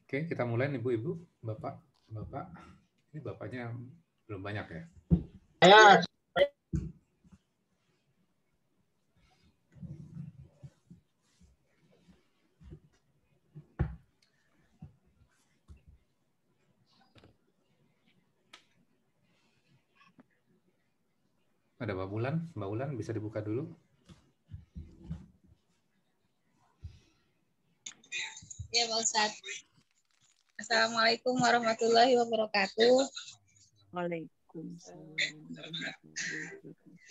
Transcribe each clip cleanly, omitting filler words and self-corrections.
Oke, kita mulai nih Ibu-ibu, Bapak. Ini bapaknya belum banyak ya? Ya. Ada Mbak Ulan bisa dibuka dulu. Ya Pak Ustadz. Assalamualaikum warahmatullahi wabarakatuh.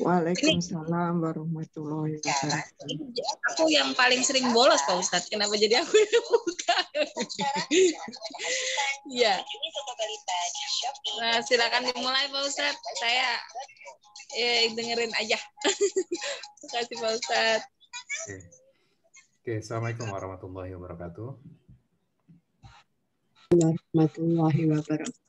Waalaikumsalam warahmatullahi wabarakatuh. Ini aku yang paling sering bolos Pak Ustadz. Kenapa jadi aku yang buka? Iya. Nah, silakan dimulai Pak Ustadz. Saya dengerin aja. Terima kasih Pak Ustadz. Oke, Assalamualaikum warahmatullahi wabarakatuh. Warahmatullahi wabarakatuh.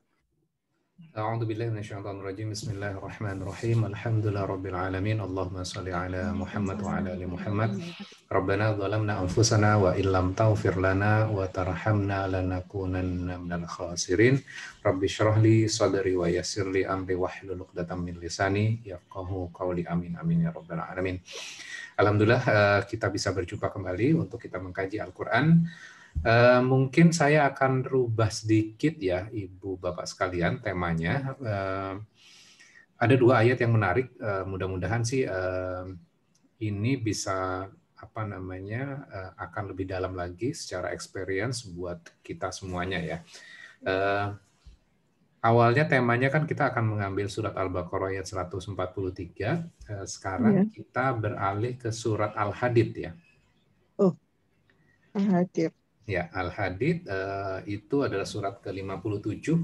A'udzubillahi minasyaitonirrajim. Bismillahirrahmanirrahim. Alhamdulillahirabbil alamin. Allahumma shalli ala Muhammad wa ala ali Muhammad. Rabbana zalamna anfusana wa illam taghfir lana wa tarhamna lanakunanna minal khasirin. Rabbi shrah li sadri wa yassir li amri wahlul 'uqdatam min lisani yafqahu qawli. Amin amin ya rabbal alamin. Alhamdulillah kita bisa berjumpa kembali untuk kita mengkaji Al-Qur'an. Mungkin saya akan rubah sedikit ya Ibu Bapak sekalian temanya. Ada dua ayat yang menarik, mudah-mudahan sih ini bisa akan lebih dalam lagi secara experience buat kita semuanya ya. Awalnya temanya kan kita akan mengambil surat Al-Baqarah ayat 143. Sekarang kita beralih ke surat Al-Hadid ya. Oh, Al-Hadid. Ya, Al-Hadid itu adalah surat ke-57.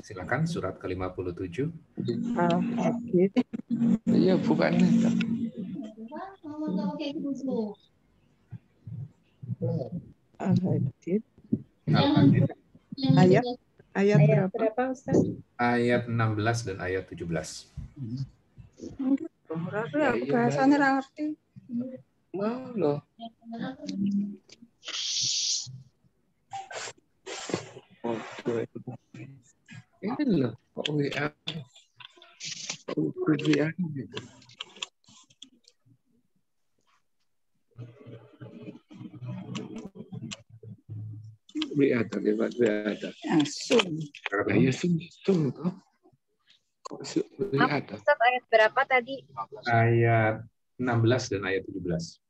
Silakan surat ke-57. Al-Hadid. Iya, bukan. Al-Hadid. Al-Hadid. Ayat berapa Ustaz? Ayat 16 dan ayat 17. Berarti aku bahasanya ngerti. Mau loh. Ini loh, kok WA? WA gitu. WA tadi, Pak. WA ada. Ya, sum toh. Kok WA ada? Ustaz, ayat berapa tadi? Ayat 16 dan ayat 17.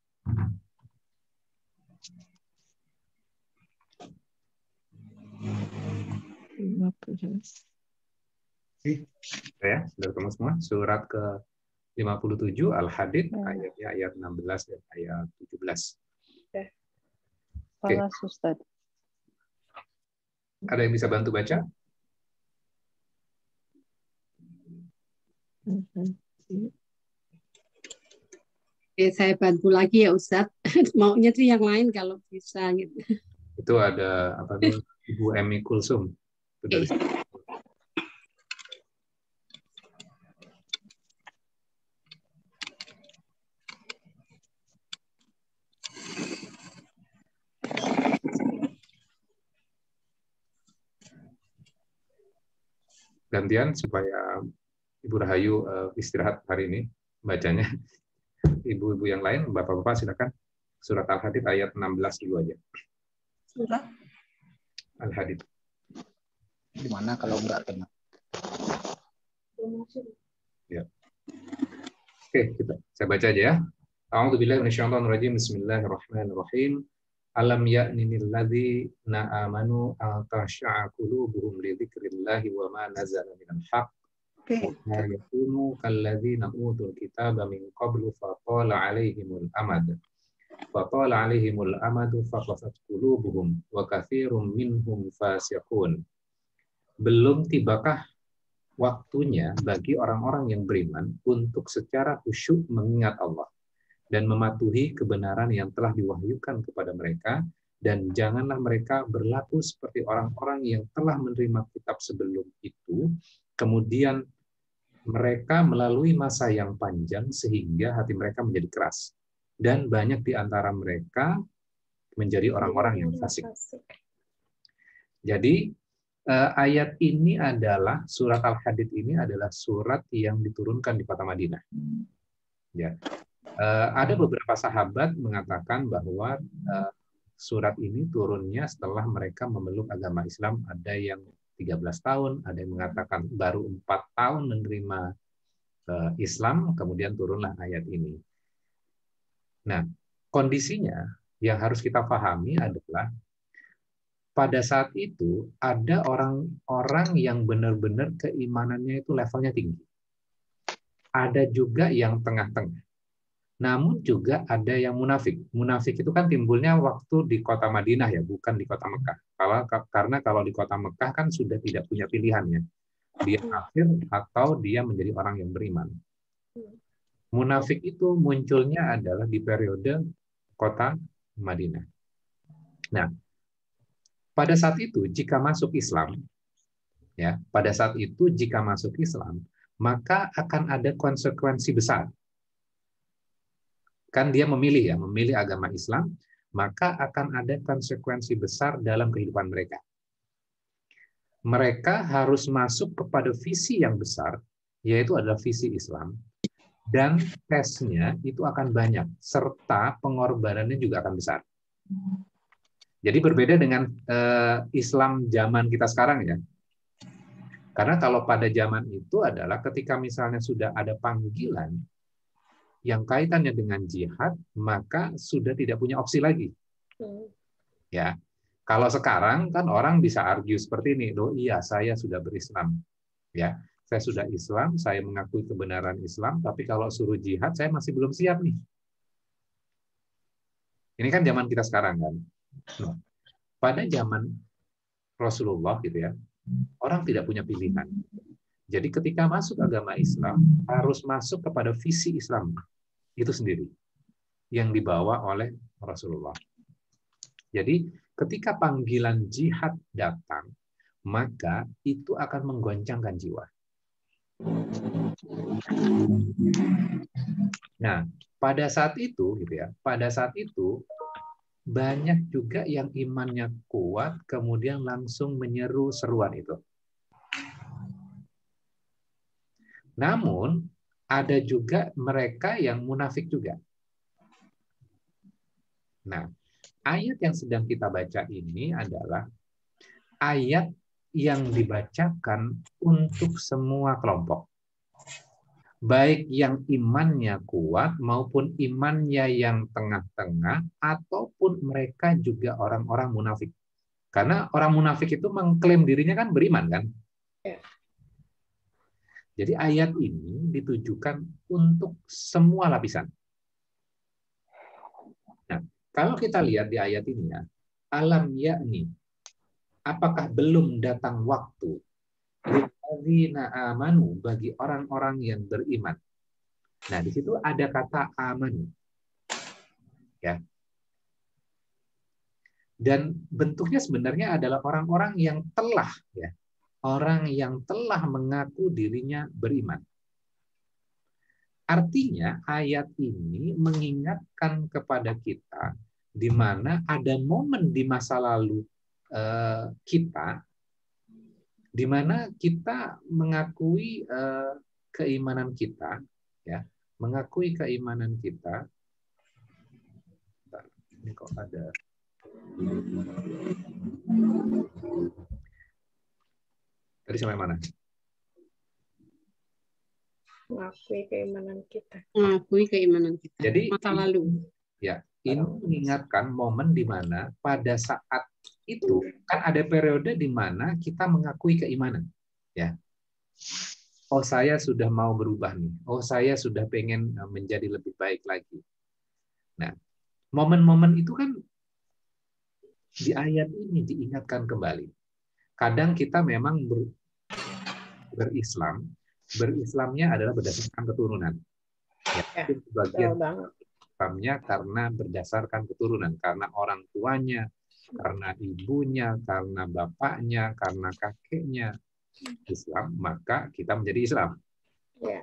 Ya, sudah ketemu semua. Surat ke-57 Al-Hadid ayatnya ayat 16 dan ayat 17. Oke. Ustaz. Ada yang bisa bantu baca? Oke, saya bantu lagi ya Ustadz. Maunya tuh yang lain kalau bisa gitu. Itu ada Ibu Emi Kulsum. Itu dari gantian supaya Ibu Rahayu istirahat hari ini bacanya. Ibu-ibu yang lain, Bapak-bapak silakan. Surat Al-Hadid ayat 16 dulu aja. Surat Al-Hadid. Di mana kalau enggak tenang? Ya. Oke, saya baca aja ya. A'udzubillahi minasyaitonirrajim. Bismillahirrahmanirrahim. Alam ya'nil ladzina amanu an takhsha'a qulubuhum li dzikrillahi wa ma nazala minal haqq. Wa yakunu kalladzina utul kitaba min qablu fatala 'alaihimul amad. Fatala 'alaihimul amadu faqasat qulubuhum wa katsirum minhum fasiqun. Belum tibakah waktunya bagi orang-orang yang beriman untuk secara khusyuk mengingat Allah dan mematuhi kebenaran yang telah diwahyukan kepada mereka, dan janganlah mereka berlaku seperti orang-orang yang telah menerima kitab sebelum itu, kemudian mereka melalui masa yang panjang sehingga hati mereka menjadi keras, dan banyak di antara mereka menjadi orang-orang yang fasik. Jadi ayat ini adalah surat Al-Hadid ini adalah surat yang diturunkan di kota Madinah. Ya. Ada beberapa sahabat mengatakan bahwa surat ini turunnya setelah mereka memeluk agama Islam. Ada yang 13 tahun, ada yang mengatakan baru 4 tahun menerima Islam, kemudian turunlah ayat ini. Nah, kondisinya yang harus kita pahami adalah pada saat itu ada orang-orang yang benar-benar keimanannya itu levelnya tinggi. Ada juga yang tengah-tengah. Namun juga ada yang munafik. Munafik itu kan timbulnya waktu di kota Madinah ya, bukan di kota Mekah. Karena kalau di kota Mekah kan sudah tidak punya pilihannya. Dia kafir atau dia menjadi orang yang beriman. Munafik itu munculnya adalah di periode kota Madinah. Nah, pada saat itu jika masuk Islam, ya, pada saat itu jika masuk Islam, maka akan ada konsekuensi besar. Kan dia memilih agama Islam, maka akan ada konsekuensi besar dalam kehidupan mereka. Mereka harus masuk kepada visi yang besar, yaitu adalah visi Islam, dan tesnya itu akan banyak, serta pengorbanannya juga akan besar. Jadi berbeda dengan Islam zaman kita sekarang ya. Karena kalau pada zaman itu adalah ketika misalnya sudah ada panggilan yang kaitannya dengan jihad, maka sudah tidak punya opsi lagi. Ya, kalau sekarang kan orang bisa argue seperti ini, loh iya saya sudah berislam, ya saya sudah Islam, saya mengakui kebenaran Islam, tapi kalau suruh jihad saya masih belum siap nih. Ini kan zaman kita sekarang kan. Nah, pada zaman Rasulullah gitu ya, orang tidak punya pilihan. Jadi ketika masuk agama Islam, harus masuk kepada visi Islam itu sendiri yang dibawa oleh Rasulullah. Jadi ketika panggilan jihad datang, maka itu akan menggoncangkan jiwa. Nah, pada saat itu gitu ya, pada saat itu banyak juga yang imannya kuat kemudian langsung menyeru seruan itu. Namun, ada juga mereka yang munafik juga. Nah, ayat yang sedang kita baca ini adalah ayat yang dibacakan untuk semua kelompok. Baik yang imannya kuat maupun imannya yang tengah-tengah, ataupun mereka juga orang-orang munafik. Karena orang munafik itu mengklaim dirinya kan beriman kan? Jadi ayat ini ditujukan untuk semua lapisan. Nah, kalau kita lihat di ayat ini ya, alam yakni, apakah belum datang waktu lilladzina amanu, bagi orang-orang yang beriman. Nah, di situ ada kata amanu. Ya. Dan bentuknya sebenarnya adalah orang-orang yang telah ya, orang yang telah mengaku dirinya beriman. Artinya ayat ini mengingatkan kepada kita di mana ada momen di masa lalu kita di mana kita mengakui keimanan kita, ya, mengakui keimanan kita. Ini kok ada. Tadi sampai mana? Mengakui keimanan kita. Mengakui keimanan kita. Jadi masa lalu. Ya, ini mengingatkan momen di mana pada saat itu kan ada periode di mana kita mengakui keimanan, ya. Oh, saya sudah mau berubah nih. Oh, saya sudah pengen menjadi lebih baik lagi. Nah, momen-momen itu kan di ayat ini diingatkan kembali. Kadang kita memang berislam, berislamnya adalah berdasarkan keturunan. Ya, itu sebagian Islamnya karena berdasarkan keturunan, karena orang tuanya, karena ibunya, karena bapaknya, karena kakeknya Islam, maka kita menjadi Islam. Ya.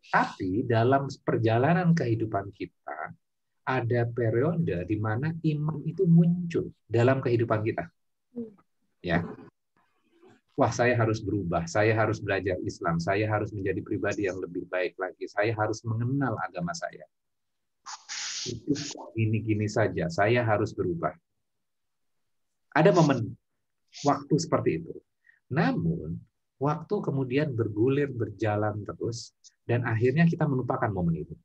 Tapi dalam perjalanan kehidupan kita, ada periode di mana iman itu muncul dalam kehidupan kita. Ya. Wah, saya harus berubah, saya harus belajar Islam, saya harus menjadi pribadi yang lebih baik lagi, saya harus mengenal agama saya. Itu gini-gini saja, saya harus berubah. Ada momen waktu seperti itu. Namun, waktu kemudian bergulir, berjalan terus, dan akhirnya kita melupakan momen itu.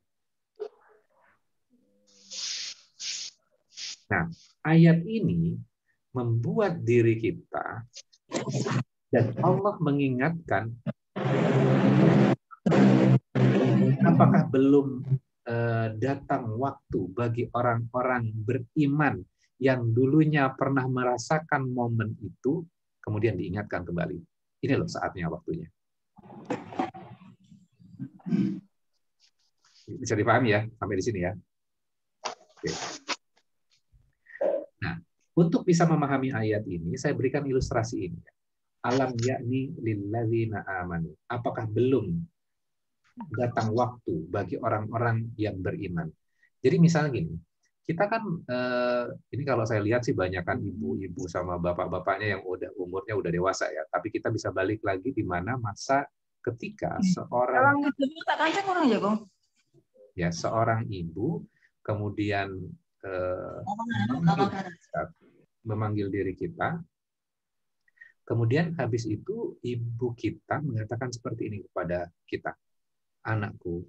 Nah, ayat ini membuat diri kita, dan Allah mengingatkan, apakah belum datang waktu bagi orang-orang beriman yang dulunya pernah merasakan momen itu, kemudian diingatkan kembali. Ini loh saatnya, waktunya. Bisa dipahami ya, sampai di sini ya. Oke. Nah, untuk bisa memahami ayat ini, saya berikan ilustrasi ini. Alam yakni lilladzina amanu. Apakah belum datang waktu bagi orang-orang yang beriman? Jadi misalnya gini, kita kan ini kalau saya lihat sih banyak kan ibu-ibu sama bapak-bapaknya yang umurnya udah dewasa ya. Tapi kita bisa balik lagi di mana masa ketika seorang ibu kemudian memanggil diri kita. Kemudian habis itu ibu kita mengatakan seperti ini kepada kita. Anakku,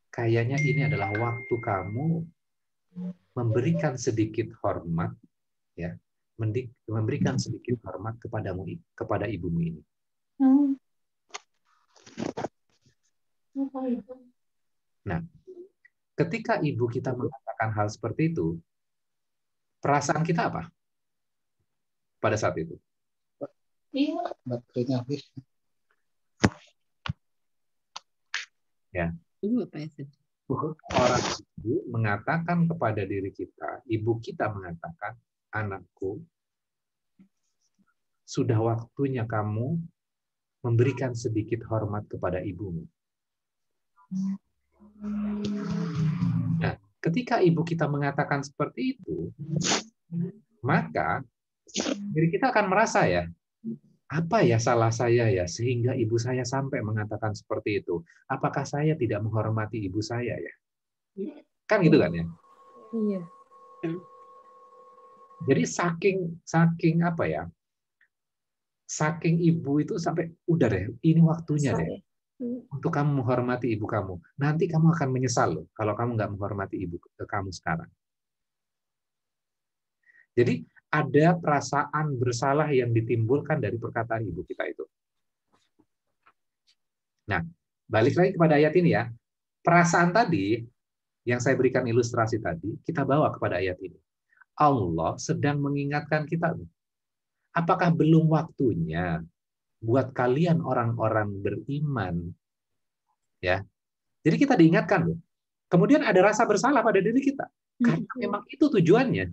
kayaknya ini adalah waktu kamu memberikan sedikit hormat, ya, memberikan sedikit hormat kepada ibumu ini. Nah, ketika ibu kita mengatakan hal seperti itu, perasaan kita apa pada saat itu? Baterainya habis. Ya. Orang ibu mengatakan kepada diri kita, ibu kita mengatakan, anakku, sudah waktunya kamu memberikan sedikit hormat kepada ibumu. Nah, ketika ibu kita mengatakan seperti itu, maka diri kita akan merasa ya, apa ya salah saya ya sehingga ibu saya sampai mengatakan seperti itu? Apakah saya tidak menghormati ibu saya ya? Kan gitu kan ya? Iya. Jadi saking apa ya? Saking ibu itu sampai udah deh, ini waktunya deh untuk kamu menghormati ibu kamu. Nanti kamu akan menyesal loh kalau kamu nggak menghormati ibu kamu sekarang. Jadi ada perasaan bersalah yang ditimbulkan dari perkataan ibu kita itu. Nah, balik lagi kepada ayat ini ya. Perasaan tadi yang saya berikan ilustrasi tadi, kita bawa kepada ayat ini. Allah sedang mengingatkan kita. Apakah belum waktunya buat kalian orang-orang beriman? Ya. Jadi kita diingatkan loh. Kemudian ada rasa bersalah pada diri kita. Karena memang itu tujuannya.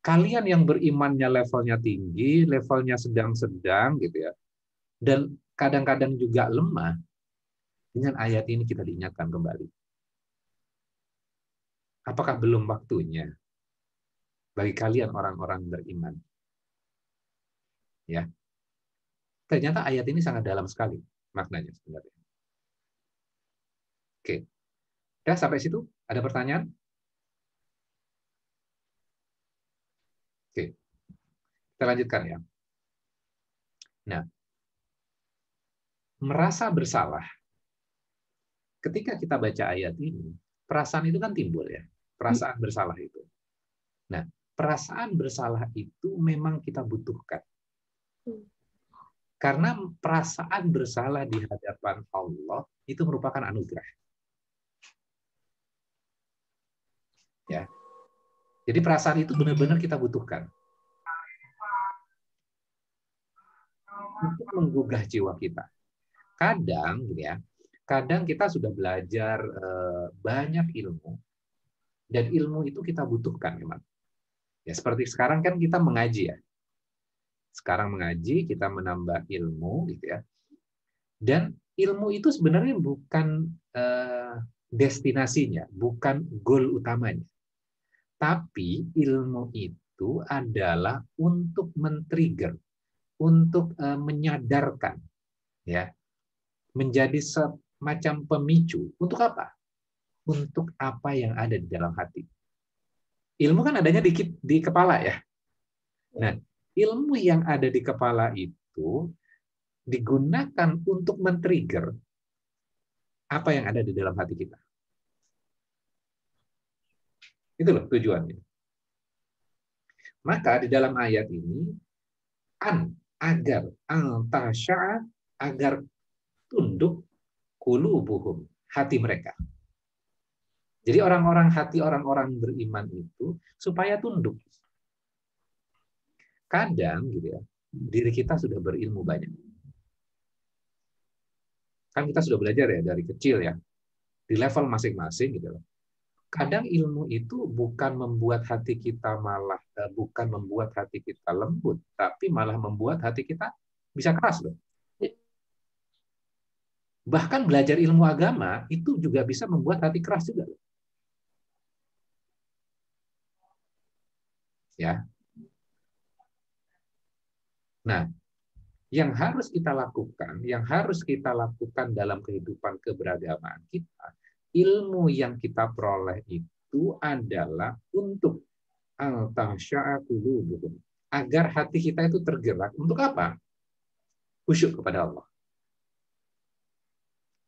Kalian yang berimannya levelnya tinggi, levelnya sedang-sedang gitu ya. Dan kadang-kadang juga lemah. Dengan ayat ini kita diingatkan kembali. Apakah belum waktunya bagi kalian orang-orang beriman? Ya. Ternyata ayat ini sangat dalam sekali maknanya sebenarnya. Oke. Udah sampai situ? Ada pertanyaan? Oke. Kita lanjutkan ya. Nah, merasa bersalah. Ketika kita baca ayat ini, perasaan itu kan timbul ya. Perasaan bersalah itu. Nah, perasaan bersalah itu memang kita butuhkan. Karena perasaan bersalah di hadapan Allah itu merupakan anugerah. Ya. Jadi perasaan itu benar-benar kita butuhkan. Untuk menggugah jiwa kita. Kadang ya, kadang kita sudah belajar banyak ilmu dan ilmu itu kita butuhkan memang. Ya seperti sekarang kan kita mengaji ya. Sekarang mengaji, kita menambah ilmu gitu ya. Dan ilmu itu sebenarnya bukan destinasinya, bukan goal utamanya. Tapi ilmu itu adalah untuk men-trigger, untuk menyadarkan, ya, menjadi semacam pemicu. Untuk apa? Untuk apa yang ada di dalam hati. Ilmu kan adanya di kepala, ya. Nah, ilmu yang ada di kepala itu digunakan untuk men-trigger apa yang ada di dalam hati kita. Itu loh tujuannya. Maka di dalam ayat ini, agar al-tasya'a, agar tunduk qulubuhum, hati mereka. Jadi hati orang-orang beriman itu supaya tunduk. Kadang gitu ya, diri kita sudah berilmu banyak. Kan kita sudah belajar ya dari kecil ya, di level masing-masing gitu loh. Kadang ilmu itu bukan membuat hati kita bukan membuat hati kita lembut, tapi malah membuat hati kita bisa keras loh. Bahkan belajar ilmu agama itu juga bisa membuat hati keras juga loh. Ya. Nah, yang harus kita lakukan dalam kehidupan keberagamaan kita, ilmu yang kita peroleh itu adalah untuk al-tasya'a qulubuhum, agar hati kita itu tergerak untuk apa? Khusyuk kepada Allah.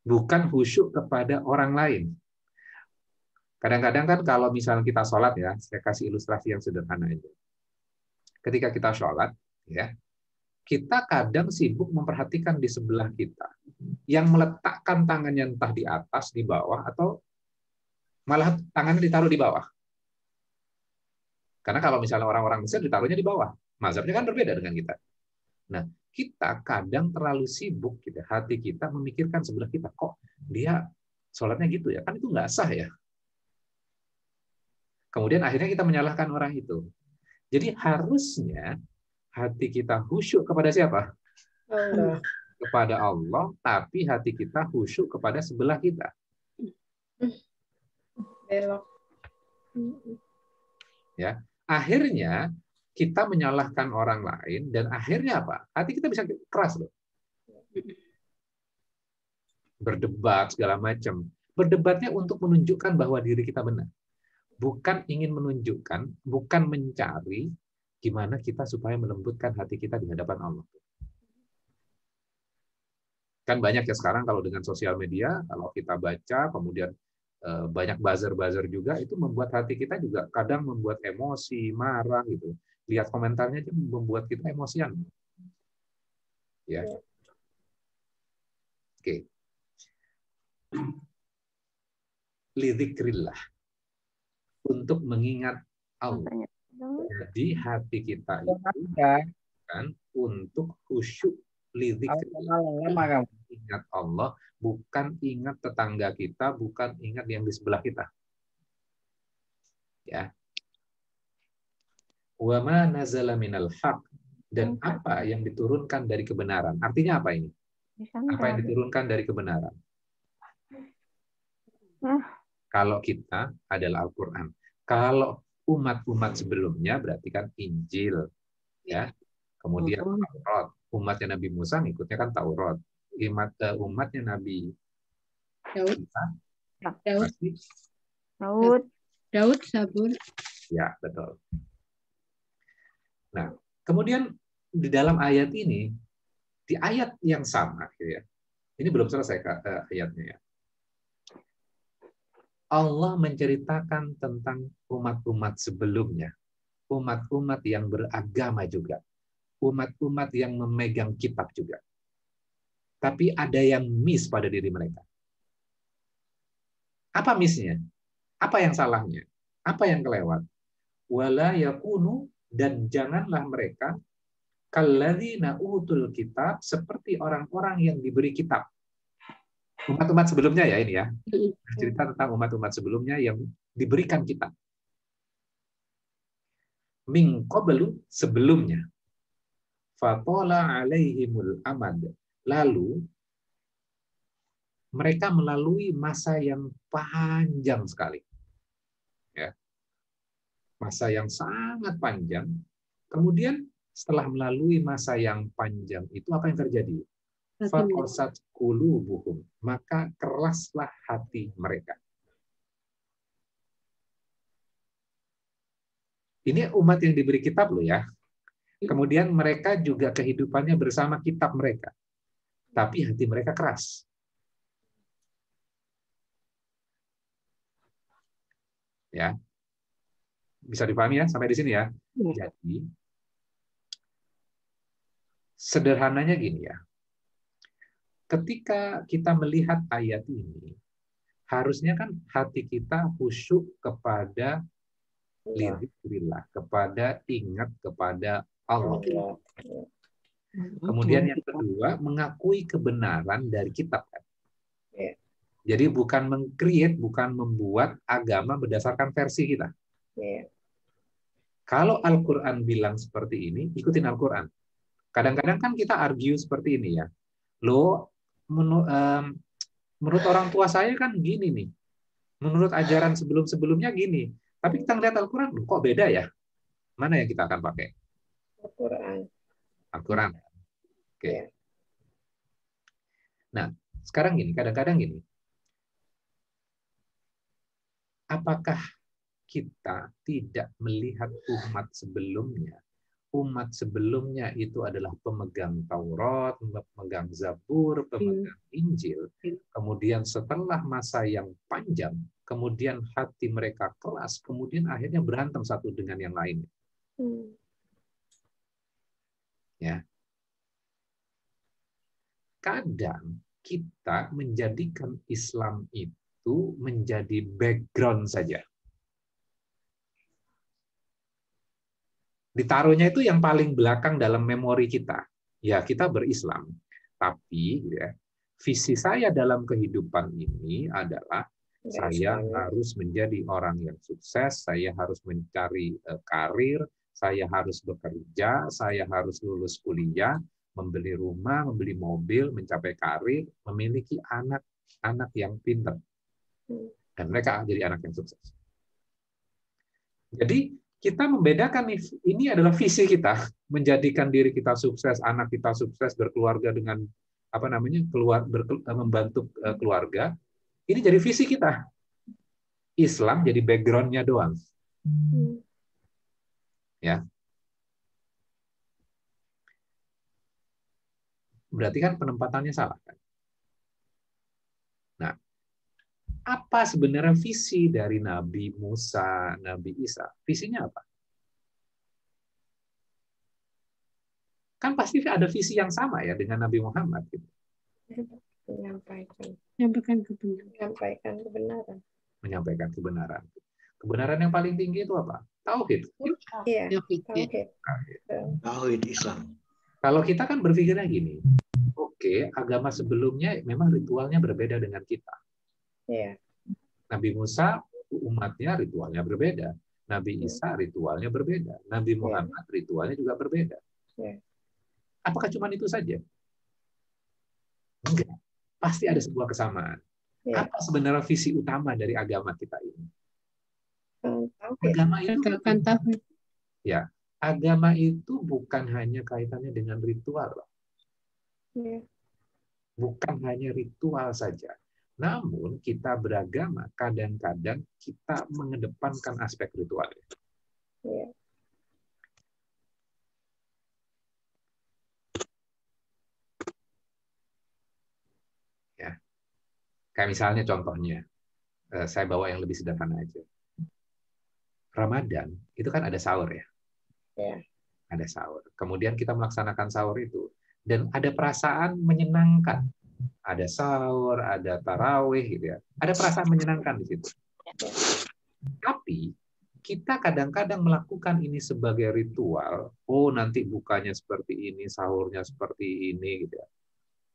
Bukan khusyuk kepada orang lain. Kadang-kadang kan kalau misalnya kita sholat ya, saya kasih ilustrasi yang sederhana itu. Ketika kita sholat, ya, kita kadang sibuk memperhatikan di sebelah kita yang meletakkan tangannya entah di atas, di bawah, atau malah tangannya ditaruh di bawah. Karena kalau misalnya orang-orang Mesir ditaruhnya di bawah, mazhabnya kan berbeda dengan kita. Nah, kita kadang terlalu sibuk, gitu, hati kita memikirkan sebelah kita, kok dia sholatnya gitu ya, kan itu nggak sah ya. Kemudian akhirnya kita menyalahkan orang itu. Jadi harusnya hati kita khusyuk kepada siapa? Allah. Kepada Allah, tapi hati kita khusyuk kepada sebelah kita. Belok. Ya, akhirnya kita menyalahkan orang lain dan akhirnya apa? Hati kita bisa keras loh. Berdebat segala macam. Berdebatnya untuk menunjukkan bahwa diri kita benar. Bukan ingin menunjukkan, bukan mencari gimana kita supaya melembutkan hati kita di hadapan Allah. Kan banyak ya sekarang kalau dengan sosial media, kalau kita baca, kemudian banyak buzzer-buzzer juga, itu membuat hati kita juga kadang membuat emosi, marah gitu. Lihat komentarnya itu membuat kita emosian. Ya. Oke. Lidzikrillah. Untuk mengingat Allah. Jadi hati kita itu kan untuk khusyuk, lidzikrillah. Ingat Allah, bukan ingat tetangga kita, bukan ingat yang di sebelah kita. Ya. Wa ma nazala minal haq, dan apa yang diturunkan dari kebenaran. Artinya apa ini? Apa yang diturunkan dari kebenaran? Kalau kita adalah Al-Qur'an. Kalau umat-umat sebelumnya berarti kan Injil, ya. Kemudian Taurat. Umatnya Nabi Musa ngikutnya kan Taurat. Umatnya Nabi Daud, Zabur. Ya, betul. Nah, kemudian di dalam ayat ini, di ayat yang sama, ya, ini belum selesai ayatnya ya. Allah menceritakan tentang umat-umat sebelumnya, umat-umat yang beragama juga, umat-umat yang memegang kitab juga. Tapi ada yang miss pada diri mereka. Apa missnya? Apa yang salahnya? Apa yang kelewat? Wala yakunu, dan janganlah mereka kalladzina utul kitab, seperti orang-orang yang diberi kitab. Umat-umat sebelumnya ya ini ya. Cerita tentang umat-umat sebelumnya yang diberikan kitab. Min qablu, sebelumnya. Fatola alaihimul amad. Lalu mereka melalui masa yang panjang sekali. Ya. masa yang sangat panjang. Kemudian setelah melalui masa yang panjang itu apa yang terjadi? Faqasat qulubuhum, maka keraslah hati mereka. Ini umat yang diberi kitab loh ya. Kemudian mereka juga kehidupannya bersama kitab mereka. Tapi hati mereka keras. Ya. Bisa dipahami ya sampai di sini ya. Jadi sederhananya gini ya. Ketika kita melihat ayat ini, harusnya kan hati kita khusyuk kepada lidzikrillah, kepada ingat kepada Allah. Kemudian yang kedua, mengakui kebenaran dari kitab. Jadi bukan meng-create, bukan membuat agama berdasarkan versi kita. Kalau Al-Quran bilang seperti ini, ikutin Al-Quran. Kadang-kadang kan kita argue seperti ini ya. Loh, menurut orang tua saya kan gini nih. Menurut ajaran sebelum-sebelumnya gini. Tapi kita ngeliat Al-Quran, kok beda ya? Mana yang kita akan pakai? Al-Quran. Al-Quran. Oke. Nah, sekarang gini, kadang-kadang gini. Apakah kita tidak melihat umat sebelumnya? Umat sebelumnya itu adalah pemegang Taurat, pemegang Zabur, pemegang Injil. Kemudian setelah masa yang panjang, kemudian hati mereka keras, kemudian akhirnya berantem satu dengan yang lainnya. Ya. Kadang kita menjadikan Islam itu menjadi background saja. Ditaruhnya itu yang paling belakang dalam memori kita. Ya, kita berislam. Tapi ya, visi saya dalam kehidupan ini adalah saya harus menjadi orang yang sukses, saya harus mencari karir, saya harus bekerja, saya harus lulus kuliah, membeli rumah, membeli mobil, mencapai karir, memiliki anak yang pintar. Dan mereka jadi anak yang sukses. Jadi kita membedakan nih, ini adalah visi kita, menjadikan diri kita sukses, anak kita sukses, berkeluarga dengan membantu keluarga. Ini jadi visi kita. Islam jadi background-nya doang. Ya. Berarti kan penempatannya salah kan? Nah, apa sebenarnya visi dari Nabi Musa, Nabi Isa? Visinya apa? Kan pasti ada visi yang sama ya dengan Nabi Muhammad. Gitu. Menyampaikan kebenaran. Kebenaran yang paling tinggi itu apa? Tauhid. Iya, Tauhid Islam. Kalau kita kan berpikirnya gini, oke, agama sebelumnya memang ritualnya berbeda dengan kita. Iya. Nabi Musa, umatnya ritualnya berbeda. Nabi Isa, ritualnya berbeda. Nabi Muhammad, ritualnya juga berbeda. Apakah cuma itu saja? Enggak. Pasti ada sebuah kesamaan. Apa sebenarnya visi utama dari agama kita ini? Agama itu ya, agama itu bukan hanya kaitannya dengan ritual. Bukan hanya ritual saja. Namun kita beragama, kadang-kadang kita mengedepankan aspek ritualnya. Ya. Kayak misalnya contohnya, saya bawa yang lebih sederhana aja. Ramadan itu kan ada sahur ya. Ada sahur. Kemudian kita melaksanakan sahur itu dan ada perasaan menyenangkan. Ada sahur, ada tarawih gitu ya. Ada perasaan menyenangkan di situ. Tapi kita kadang-kadang melakukan ini sebagai ritual. Oh, nanti bukanya seperti ini, sahurnya seperti ini gitu ya.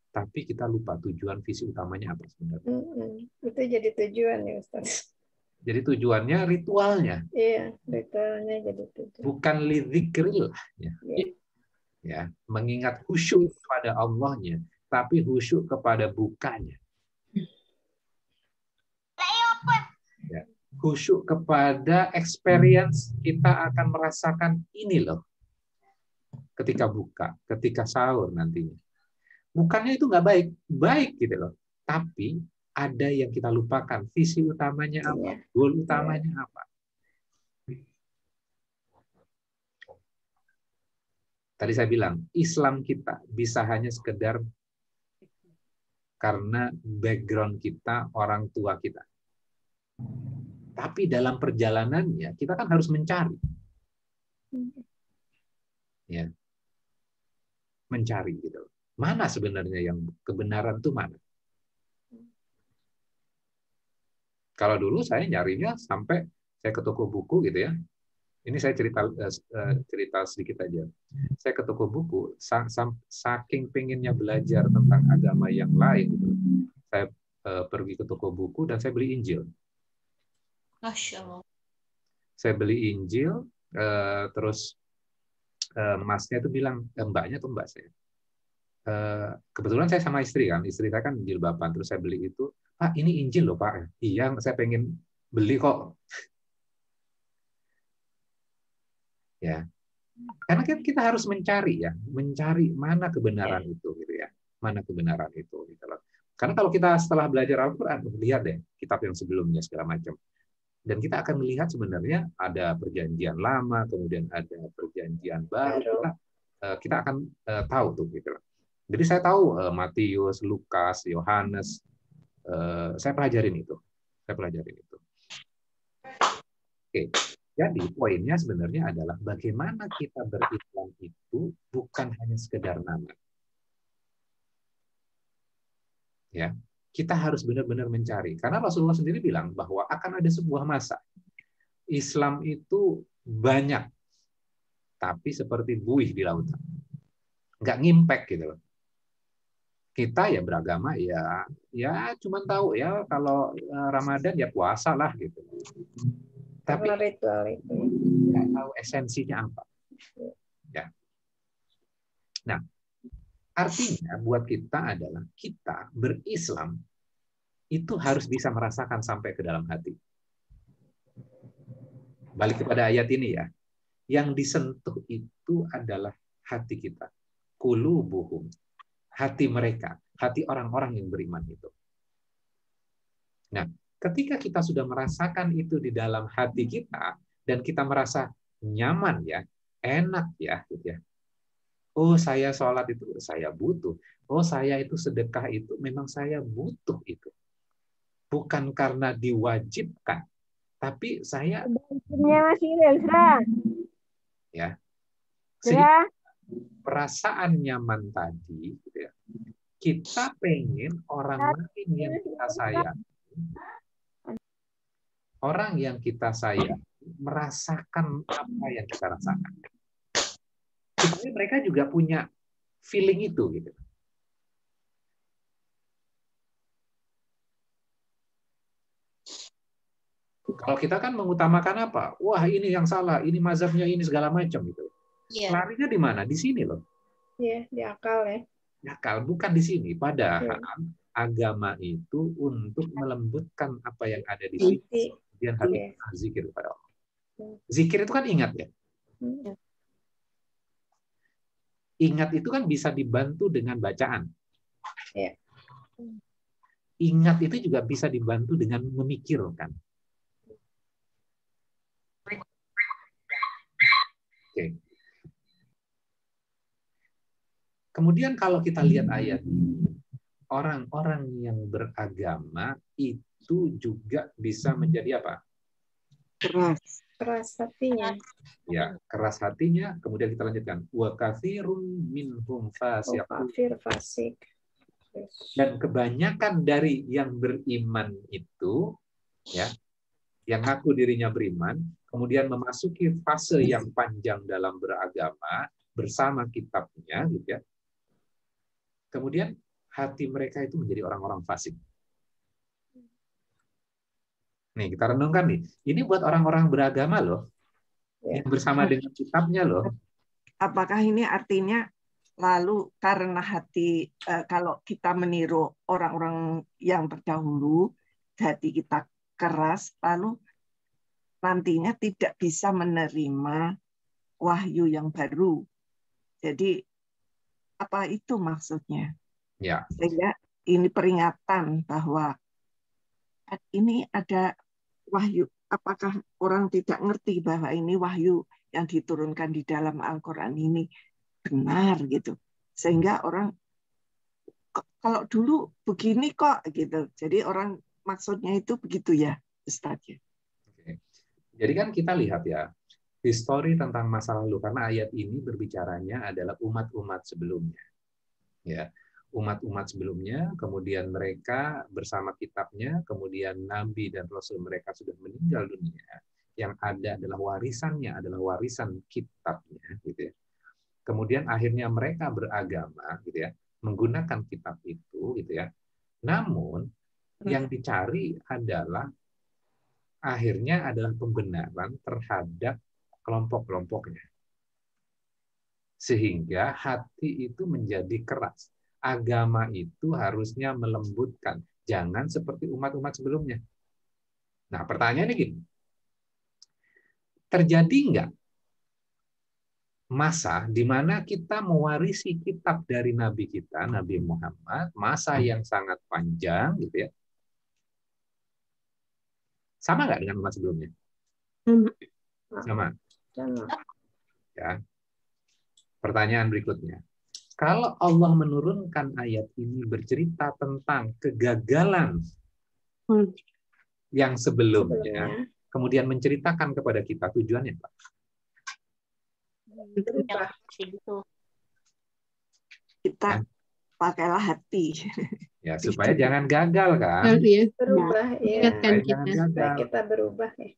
Tapi kita lupa tujuan visi utamanya apa sebenarnya. Itu jadi tujuan ya Ustaz. Jadi tujuannya ritualnya. Iya, ritualnya jadi tujuan. Bukan lidzikrillah. Ya, mengingat khusyuk kepada Allahnya, tapi khusyuk kepada bukanya. Ya. khusyuk kepada experience kita akan merasakan ini loh. Ketika buka, ketika sahur nantinya. Bukannya itu nggak baik, baik gitu loh. Tapi ada yang kita lupakan, visi utamanya apa, goal utamanya apa. Tadi saya bilang, Islam kita bisa hanya sekedar karena background kita, orang tua kita. Tapi dalam perjalanannya, kita kan harus mencari. Ya. Mencari gitu. Mana sebenarnya yang kebenaran itu mana? Kalau dulu saya nyarinya sampai saya ke toko buku gitu ya. Ini saya cerita sedikit aja. Saya ke toko buku, saking pengennya belajar tentang agama yang lain, gitu. Saya pergi ke toko buku dan saya beli Injil. Masya Allah. Saya beli Injil, terus masnya itu bilang, mbaknya tuh mbak saya. Kebetulan saya sama istri kan, istri saya kan jilbaban, terus saya beli itu, Pak ini Injil loh Pak. Iya, saya pengen beli kok. Ya, karena kita harus mencari ya, mencari mana kebenaran itu gitu ya, mana kebenaran itu gitu loh. Karena kalau kita setelah belajar Al-Quran, lihat deh kitab yang sebelumnya segala macam, dan kita akan melihat sebenarnya ada perjanjian lama, kemudian ada perjanjian baru, kita akan tahu tuh gitu loh. Jadi saya tahu Matius, Lukas, Yohanes, saya pelajarin itu, Oke. Jadi poinnya sebenarnya adalah bagaimana kita berislam itu bukan hanya sekedar nama. Ya, kita harus benar-benar mencari. Karena Rasulullah sendiri bilang bahwa akan ada sebuah masa Islam itu banyak, tapi seperti buih di lautan, nggak ngimpact gitu loh. Kita ya beragama ya cuman tahu ya kalau Ramadan ya puasa lah gitu. Tapi ritual itu nggak tahu esensinya apa. Ya. Nah, artinya buat kita adalah kita berislam itu harus bisa merasakan sampai ke dalam hati. Balik kepada ayat ini ya. Yang disentuh itu adalah hati kita. Qulubuhum. Hati mereka. Hati orang-orang yang beriman itu. Nah, ketika kita sudah merasakan itu di dalam hati kita dan kita merasa nyaman ya, enak ya, gitu ya. Oh, saya sholat itu saya butuh. Oh, saya itu sedekah itu memang saya butuh itu. Bukan karena diwajibkan, tapi saya ya. Sehingga perasaan nyaman tadi, gitu ya. Kita pengen orang lain yang kita sayang. Orang yang kita sayang merasakan apa yang kita rasakan. Supaya mereka juga punya feeling itu gitu. Kalau kita kan mengutamakan apa? Wah, ini yang salah, ini mazhabnya ini segala macam gitu. Larinya di mana? Di sini loh. Iya, di akal ya. Di akal, bukan di sini. Padahal agama itu untuk melembutkan apa yang ada di sini. Kemudian hati kita zikir kepada Allah. Zikir itu kan ingat ya. Ingat itu kan bisa dibantu dengan bacaan. Ingat itu juga bisa dibantu dengan memikirkan. Oke. Kemudian kalau kita lihat ayat ini, orang-orang yang beragama itu juga bisa menjadi apa? Keras hatinya. Ya, keras hatinya. Kemudian kita lanjutkan. Wa katsirun minhum fasik. Dan kebanyakan dari yang beriman itu, ya, yang ngaku dirinya beriman, kemudian memasuki fase yang panjang dalam beragama bersama kitabnya, gitu ya. Kemudian hati mereka itu menjadi orang-orang fasik. Nih, kita renungkan nih. Ini buat orang-orang beragama loh. Yang bersama dengan kitabnya loh. Apakah ini artinya lalu karena hati, kalau kita meniru orang-orang yang terdahulu, hati kita keras, lalu nantinya tidak bisa menerima wahyu yang baru. Jadi apa itu maksudnya? Ya. Sehingga ini peringatan bahwa ini ada wahyu. Apakah orang tidak ngerti bahwa ini wahyu yang diturunkan di dalam Al-Quran ini benar gitu. Sehingga orang kalau dulu begini kok gitu. Jadi orang maksudnya itu begitu ya, Ustaz ya. Oke. Jadi kan kita lihat ya, histori tentang masa lalu, karena ayat ini berbicaranya adalah umat-umat sebelumnya. Ya, umat-umat sebelumnya, kemudian mereka bersama kitabnya, kemudian nabi dan rasul mereka sudah meninggal dunia. Yang ada adalah warisannya, adalah warisan kitabnya, gitu ya. Kemudian akhirnya mereka beragama, gitu ya, menggunakan kitab itu, gitu ya. Namun yang dicari adalah akhirnya adalah pembenaran terhadap kelompok-kelompoknya. Sehingga hati itu menjadi keras. Agama itu harusnya melembutkan. Jangan seperti umat-umat sebelumnya. Nah, pertanyaannya gini. Terjadi nggak masa di mana kita mewarisi kitab dari Nabi kita, Nabi Muhammad, masa yang sangat panjang, gitu ya. Sama nggak dengan umat sebelumnya? Sama. Ya. Pertanyaan berikutnya. Kalau Allah menurunkan ayat ini bercerita tentang kegagalan yang sebelumnya, kemudian menceritakan kepada kita tujuannya, Pak? Kita pakailah hati. Ya, supaya jangan gagal kan? Berubah ya. Supaya jangan gagal. Kita berubah ya.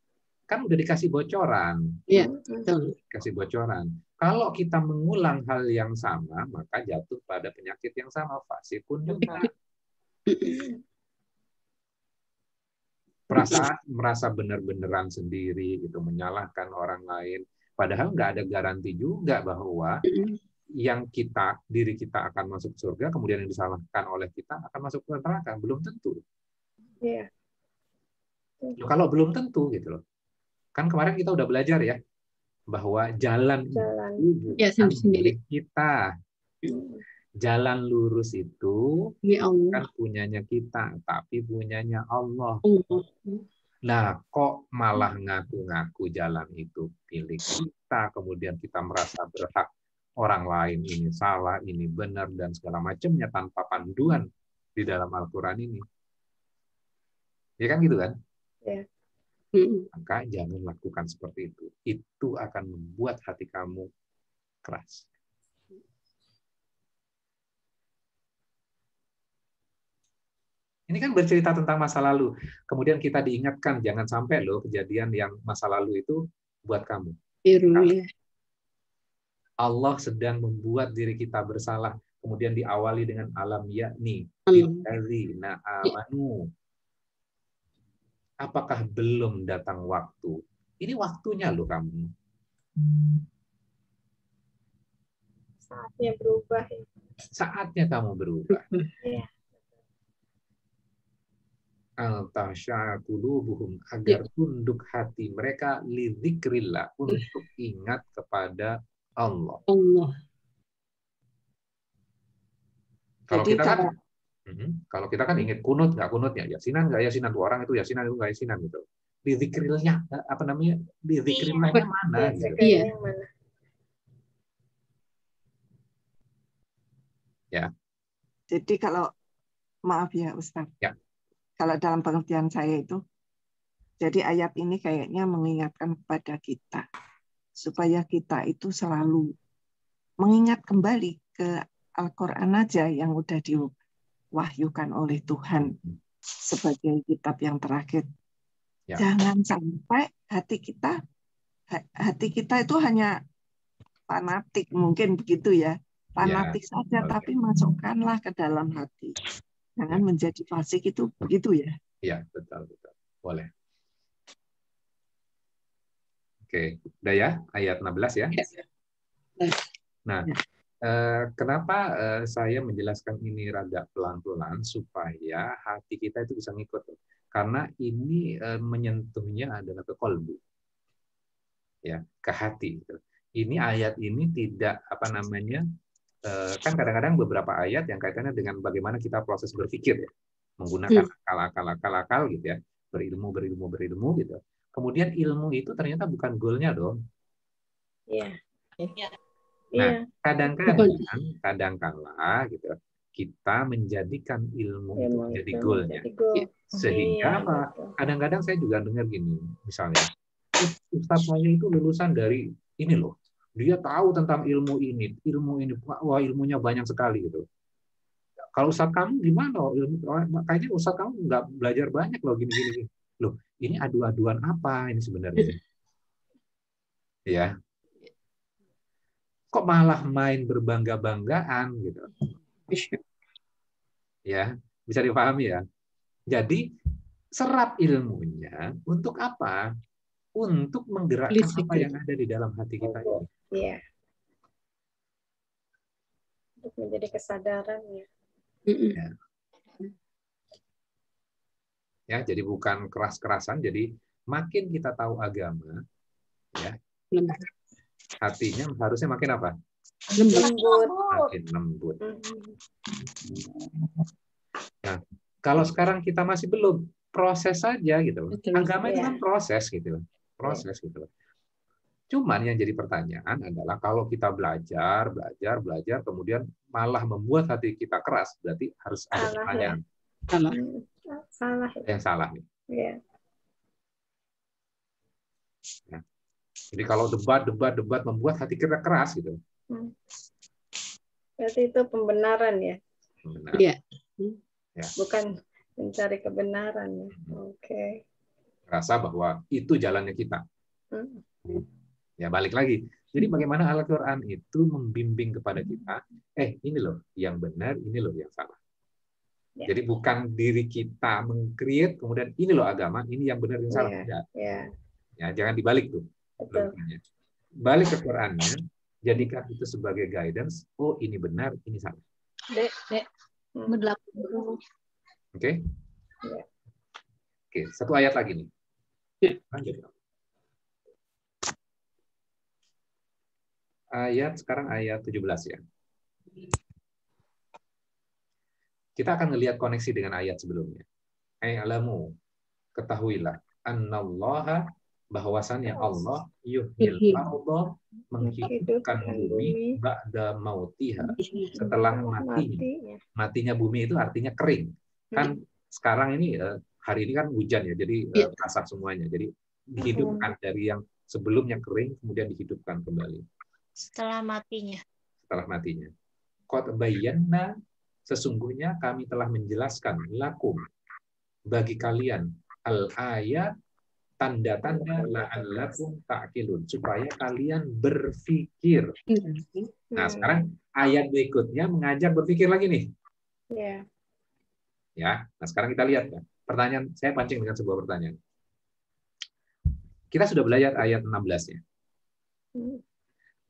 Kan udah dikasih bocoran. Iya, betul. Kasih bocoran. Kalau kita mengulang hal yang sama, maka jatuh pada penyakit yang sama, fasikun juga. Perasaan merasa benar-beneran sendiri, itu menyalahkan orang lain. Padahal nggak ada garansi juga bahwa yang diri kita akan masuk surga, kemudian yang disalahkan oleh kita akan masuk ke neraka. Belum tentu. Iya. Kalau belum tentu gitu loh. Kan kemarin kita udah belajar ya bahwa jalan itu bukan milik kita. Jalan lurus itu kan punyanya kita, tapi punyanya Allah. Nah, kok malah ngaku-ngaku jalan itu milik kita, kemudian kita merasa berhak, orang lain ini salah, ini benar, dan segala macamnya tanpa panduan di dalam Al-Quran ini. Ya kan gitu kan? Ya. Maka jangan lakukan seperti itu. Itu akan membuat hati kamu keras. Ini kan bercerita tentang masa lalu. Kemudian kita diingatkan, jangan sampai loh kejadian yang masa lalu itu buat kamu. Allah sedang membuat diri kita bersalah. Kemudian diawali dengan alam yakni. Lilladzina amanu. Apakah belum datang waktu? Ini waktunya loh kamu. Saatnya berubah. Saatnya kamu berubah. Iya. Al-tasyaakulubuhum, agar tunduk hati mereka lidzikrillah, untuk ingat kepada Allah. Kalau kita kan ingat kunut nggak kunutnya, yasinan nggak yasinan, tuh orang itu yasinan itu nggak yasinan gitu. Di zikrilnya apa namanya? Di zikrillahnya mana? Gitu. Iya. Ya. Jadi kalau maaf ya Ustaz. Ya. Kalau dalam pengertian saya itu, jadi ayat ini kayaknya mengingatkan kepada kita supaya kita itu selalu mengingat kembali ke Al-Quran aja yang udah diwahyukan oleh Tuhan sebagai kitab yang terakhir. Ya. Jangan sampai hati kita itu hanya fanatik, mungkin begitu ya, fanatik saja, tapi masukkanlah ke dalam hati. Jangan menjadi fasik itu begitu ya? Iya, betul. Boleh. Oke, udah ya, ayat 16 ya. Nah, Kenapa saya menjelaskan ini rada pelan-pelan supaya hati kita itu bisa ngikut. Karena ini menyentuhnya adalah ke kolbu, ya, ke hati. Ini ayat ini tidak kan kadang-kadang beberapa ayat yang kaitannya dengan bagaimana kita proses berpikir, ya, menggunakan akal gitu ya, berilmu gitu. Kemudian ilmu itu ternyata bukan goalnya dong. Iya. Nah, kadang-kala gitu kita menjadikan ilmu itu menjadi goalnya. Sehingga apa? Kadang-kadang saya juga dengar gini, misalnya, Ustaz saya itu lulusan dari ini loh, dia tahu tentang ilmu ini, wah ilmunya banyak sekali gitu. Kalau Ustaz kamu gimana? Kayaknya Ustaz kamu nggak belajar banyak loh gini-gini. Loh, ini adu-aduan apa ini sebenarnya? Ya. Kok malah main berbangga-banggaan gitu. Ya, bisa dipahami ya. Jadi serap ilmunya untuk apa? Untuk menggerakkan apa yang ada di dalam hati kita ini. Iya. Untuk menjadi kesadaran ya. Ya, jadi bukan keras-kerasan. Jadi makin kita tahu agama, ya, hatinya harusnya makin apa? Lembut. Makin lembut. Nah, kalau sekarang kita masih belum, proses saja gitu. Agama itu kan proses gitu. Proses gitu. Cuman yang jadi pertanyaan adalah kalau kita belajar, kemudian malah membuat hati kita keras, berarti harus ada pertanyaan. Salah. Yang salah nih. Iya. Ya. Jadi kalau debat membuat hati kita keras gitu. Berarti itu pembenaran ya. Iya. Ya. Bukan mencari kebenaran ya. Oke. Rasa bahwa itu jalannya kita. Ya balik lagi. Jadi bagaimana Al-Quran itu membimbing kepada kita, ini loh yang benar, ini loh yang salah. Ya. Jadi bukan diri kita meng-create, kemudian ini loh agama, ini yang benar, yang salah. Tidak. Ya, jangan dibalik tuh. Balik ke Qurannya, jadikan itu sebagai guidance. Oh, ini benar, ini salah. Oke. Oke, satu ayat lagi nih. Lanjut. Sekarang ayat 17 ya. Kita akan melihat koneksi dengan ayat sebelumnya. Alamu, ketahuilah, annallaha, bahwasannya Allah yuhyil ardha, menghidupkan bumi ba'da mautiha, setelah matinya. Matinya bumi itu artinya kering. Kan sekarang ini hari ini kan hujan ya, jadi basah semuanya. Jadi dihidupkan dari yang sebelumnya kering kemudian dihidupkan kembali. Setelah matinya. Qad bayyana, sesungguhnya kami telah menjelaskan lakum, bagi kalian, al-ayat, tanda-tanda la'allakum ta'qilun, supaya kalian berpikir. Nah, sekarang ayat berikutnya mengajak berpikir lagi nih. Ya. Nah, sekarang kita lihat ya. Pertanyaan, saya pancing dengan sebuah pertanyaan. Kita sudah belajar ayat 16 ya.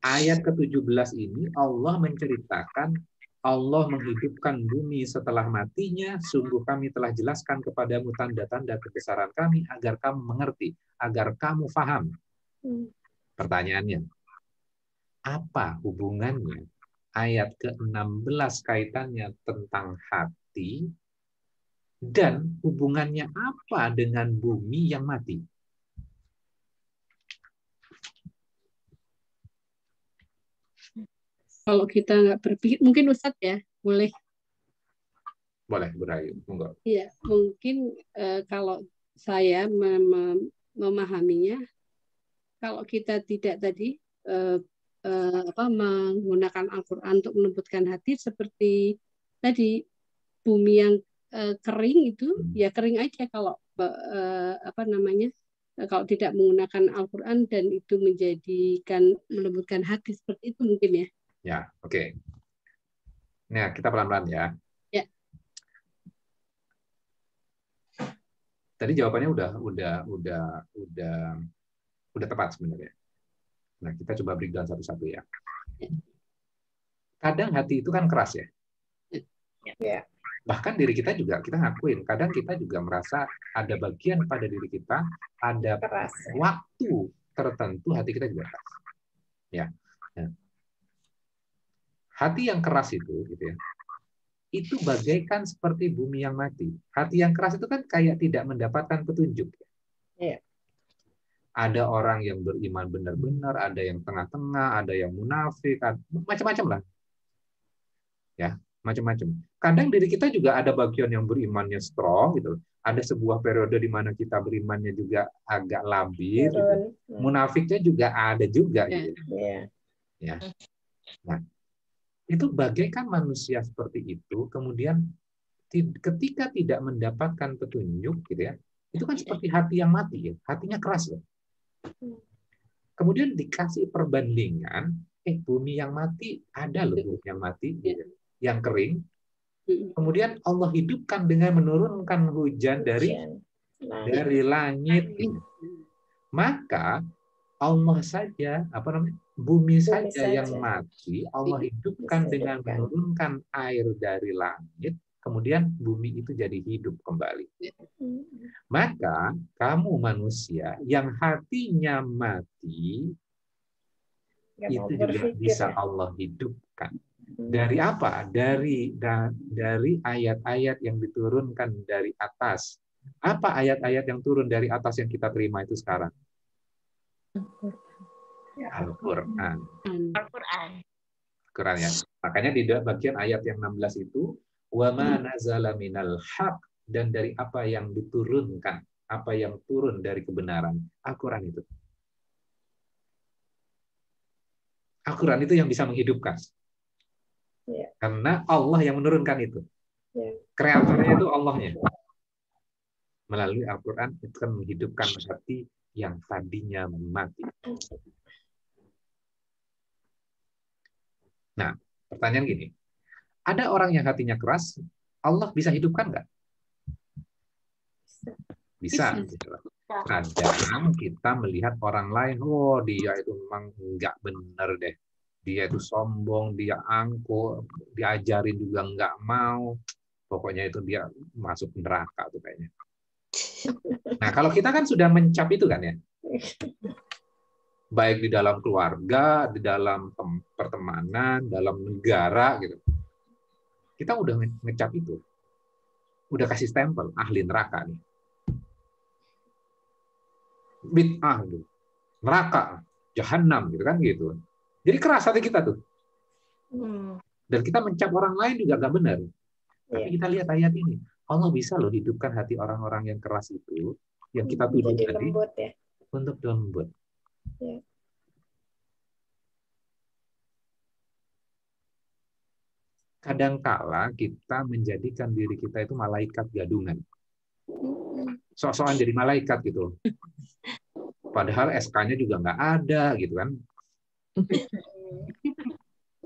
Ayat ke-17 ini Allah menceritakan Allah menghidupkan bumi setelah matinya, sungguh kami telah jelaskan kepadamu tanda-tanda kebesaran kami agar kamu mengerti, agar kamu paham. Pertanyaannya, apa hubungannya ayat ke-16 kaitannya tentang hati dan hubungannya apa dengan bumi yang mati? Kalau kita nggak berpikir, mungkin Ustadz ya, boleh. Boleh, Burayu. Iya, mungkin kalau saya memahaminya, kalau kita tidak tadi menggunakan Al-Quran untuk melembutkan hati, seperti tadi bumi yang kering itu, ya kering aja kalau kalau tidak menggunakan Al-Quran dan itu menjadikan melembutkan hati, seperti itu mungkin ya. Ya, oke. Nah, kita pelan-pelan ya. Ya. Tadi jawabannya udah tepat sebenarnya. Nah, kita coba breakdown satu-satu ya. Kadang hati itu kan keras ya. Ya. Bahkan diri kita juga, kita ngakuin, kadang kita juga merasa ada bagian pada diri kita, ada Keras. waktu tertentu hati kita juga keras. Ya. Nah, hati yang keras itu, gitu ya, itu bagaikan seperti bumi yang mati. Hati yang keras itu kan kayak tidak mendapatkan petunjuk. Iya. Ada orang yang beriman benar-benar, ada yang tengah-tengah, ada yang munafik, macam-macam lah. Ya, macam-macam. Kadang diri kita juga ada bagian yang berimannya strong gitu. Ada sebuah periode di mana kita berimannya juga agak labil gitu. Munafiknya juga ada juga gitu. Ya. Nah, itu bagaikan manusia seperti itu, kemudian ketika tidak mendapatkan petunjuk gitu ya, itu kan seperti hati yang mati ya, hatinya keras ya. Kemudian dikasih perbandingan, bumi yang mati ada loh, bumi yang mati gitu, yang kering. Kemudian Allah hidupkan dengan menurunkan hujan dari langit. Maka Allah saja, bumi saja yang mati, Allah hidupkan dengan menurunkan air dari langit, kemudian bumi itu jadi hidup kembali. Maka kamu manusia yang hatinya mati, itu juga bisa Allah hidupkan. Dari apa? Dari ayat-ayat yang diturunkan dari atas. Apa ayat-ayat yang turun dari atas yang kita terima itu sekarang? Al-Quran. Al-Quran ya. Makanya di bagian ayat yang 16 itu, wa ma nazala minal haq, dan dari apa yang diturunkan, apa yang turun dari kebenaran. Al-Quran itu. Al-Quran itu yang bisa menghidupkan. Karena Allah yang menurunkan itu. Kreatornya itu Allahnya. Melalui Al-Quran itu kan menghidupkan hati yang tadinya mati. Nah, pertanyaan gini. Ada orang yang hatinya keras, Allah bisa hidupkan nggak? Bisa. Kadang kita melihat orang lain, oh dia itu memang nggak benar deh. Dia itu sombong, dia angkuh, diajarin juga nggak mau. Pokoknya itu dia masuk neraka tuh kayaknya. Nah, kalau kita kan sudah mencap itu kan ya. Baik di dalam keluarga, di dalam pertemanan, dalam negara gitu. Kita udah ngecap itu. Udah kasih stempel ahli neraka nih. Bid'ah gitu. Neraka, jahanam gitu kan gitu. Jadi keras hati kita tuh. Dan kita mencap orang lain juga nggak benar. Tapi kita lihat ayat ini. Allah bisa loh hidupkan hati orang-orang yang keras itu, yang kita tuduh tadi, lembut, ya? Untuk lembut. Ya. Kadangkala kita menjadikan diri kita itu malaikat gadungan. Sok-sokan jadi malaikat gitu. Padahal SK-nya juga nggak ada gitu kan.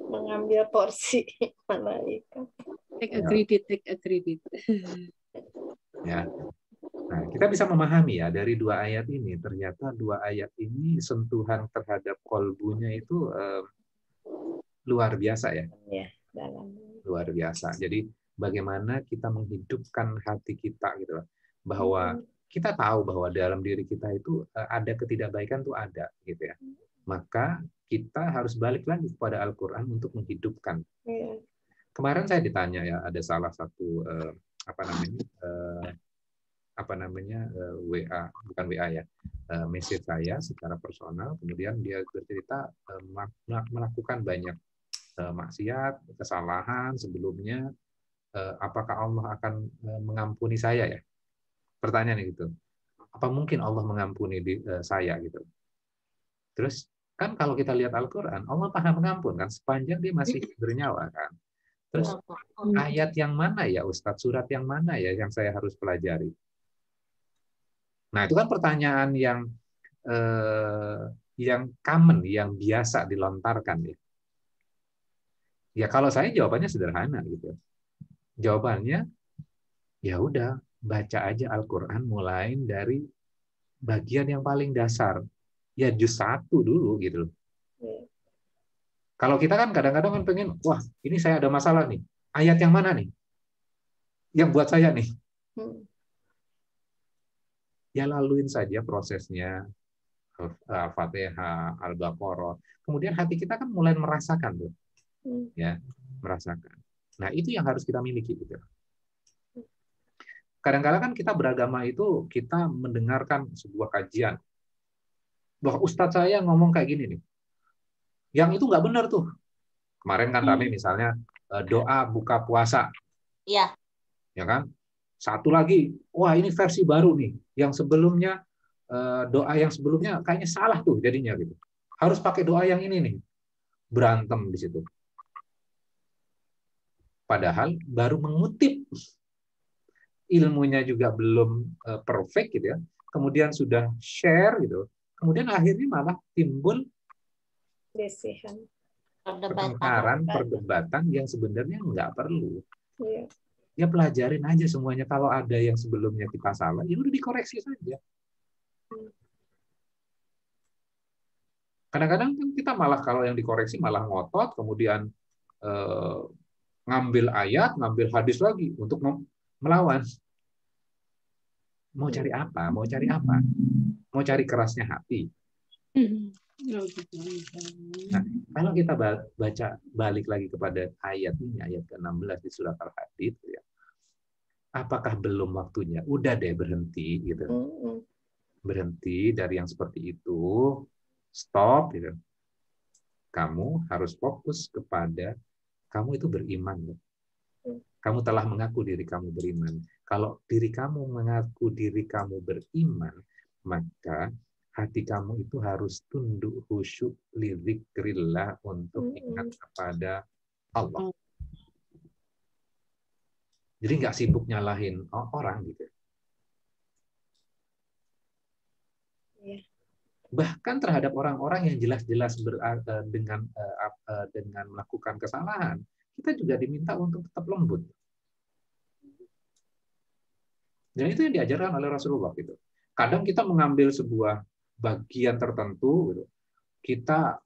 Mengambil porsi malaikat. Take a credit. Ya. Nah, kita bisa memahami ya dari dua ayat ini. Ternyata dua ayat ini sentuhan terhadap kolbunya itu luar biasa ya. Ya, dalam. Luar biasa. Jadi bagaimana kita menghidupkan hati kita gitu, bahwa kita tahu bahwa dalam diri kita itu ada ketidakbaikan tuh ada gitu ya. Maka kita harus balik lagi kepada Al-Quran untuk menghidupkan. Ya. Kemarin saya ditanya ya, ada salah satu WA, bukan WA ya, message saya secara personal, kemudian dia bercerita melakukan banyak maksiat, kesalahan sebelumnya, apakah Allah akan mengampuni saya ya? Pertanyaan gitu. Apa mungkin Allah mengampuni saya gitu? Terus kan kalau kita lihat Al-Quran, Allah paham mengampun kan sepanjang dia masih bernyawa kan. Terus ayat yang mana ya Ustadz, surat yang mana ya yang saya harus pelajari? Nah, itu kan pertanyaan yang common, yang biasa dilontarkan ya. Ya kalau saya jawabannya sederhana gitu. Jawabannya ya udah baca aja Al-Qur'an mulai dari bagian yang paling dasar. Ya juz 1 dulu gitu. Kalau kita kan kadang-kadang kan pengen, wah ini saya ada masalah nih. Ayat yang mana nih? Yang buat saya nih. Ya laluin saja prosesnya. Al-Fatihah, Al-Baqarah. Kemudian hati kita kan mulai merasakan tuh. Ya, merasakan. Nah, itu yang harus kita miliki gitu. Kadang-kadang kan kita beragama itu kita mendengarkan sebuah kajian. Wah, ustadz saya ngomong kayak gini nih. Yang itu nggak benar tuh. Kemarin kan rame misalnya doa buka puasa. Iya. Ya kan? Satu lagi, wah ini versi baru nih. Yang sebelumnya doa yang sebelumnya kayaknya salah tuh jadinya gitu. Harus pakai doa yang ini nih. Berantem di situ. Padahal baru mengutip, ilmunya juga belum perfect gitu ya. Kemudian sudah share gitu. Kemudian akhirnya malah timbul pertengkaran, perdebatan yang sebenarnya nggak perlu. Iya. Ya pelajarin aja semuanya. Kalau ada yang sebelumnya kita salah, ya udah dikoreksi saja. Kadang-kadang kan kita malah kalau yang dikoreksi malah ngotot, kemudian ngambil ayat, ngambil hadis lagi untuk melawan. Mau cari apa? Mau cari apa? Mau cari kerasnya hati. Nah, kalau kita baca balik lagi kepada ayat ini, ayat ke-16 di surat Al-Hadid, ya, apakah belum waktunya? Udah deh berhenti, gitu. Berhenti dari yang seperti itu, stop, gitu. Kamu harus fokus kepada kamu itu beriman. Kamu telah mengaku diri kamu beriman. Kalau diri kamu mengaku diri kamu beriman, maka hati kamu itu harus tunduk khusyuk lidzikrillah untuk ingat kepada Allah. Jadi nggak sibuk nyalahin orang gitu. Bahkan terhadap orang-orang yang jelas-jelas dengan melakukan kesalahan, kita juga diminta untuk tetap lembut. Dan itu yang diajarkan oleh Rasulullah gitu. Kadang kita mengambil sebuah bagian tertentu, gitu, kita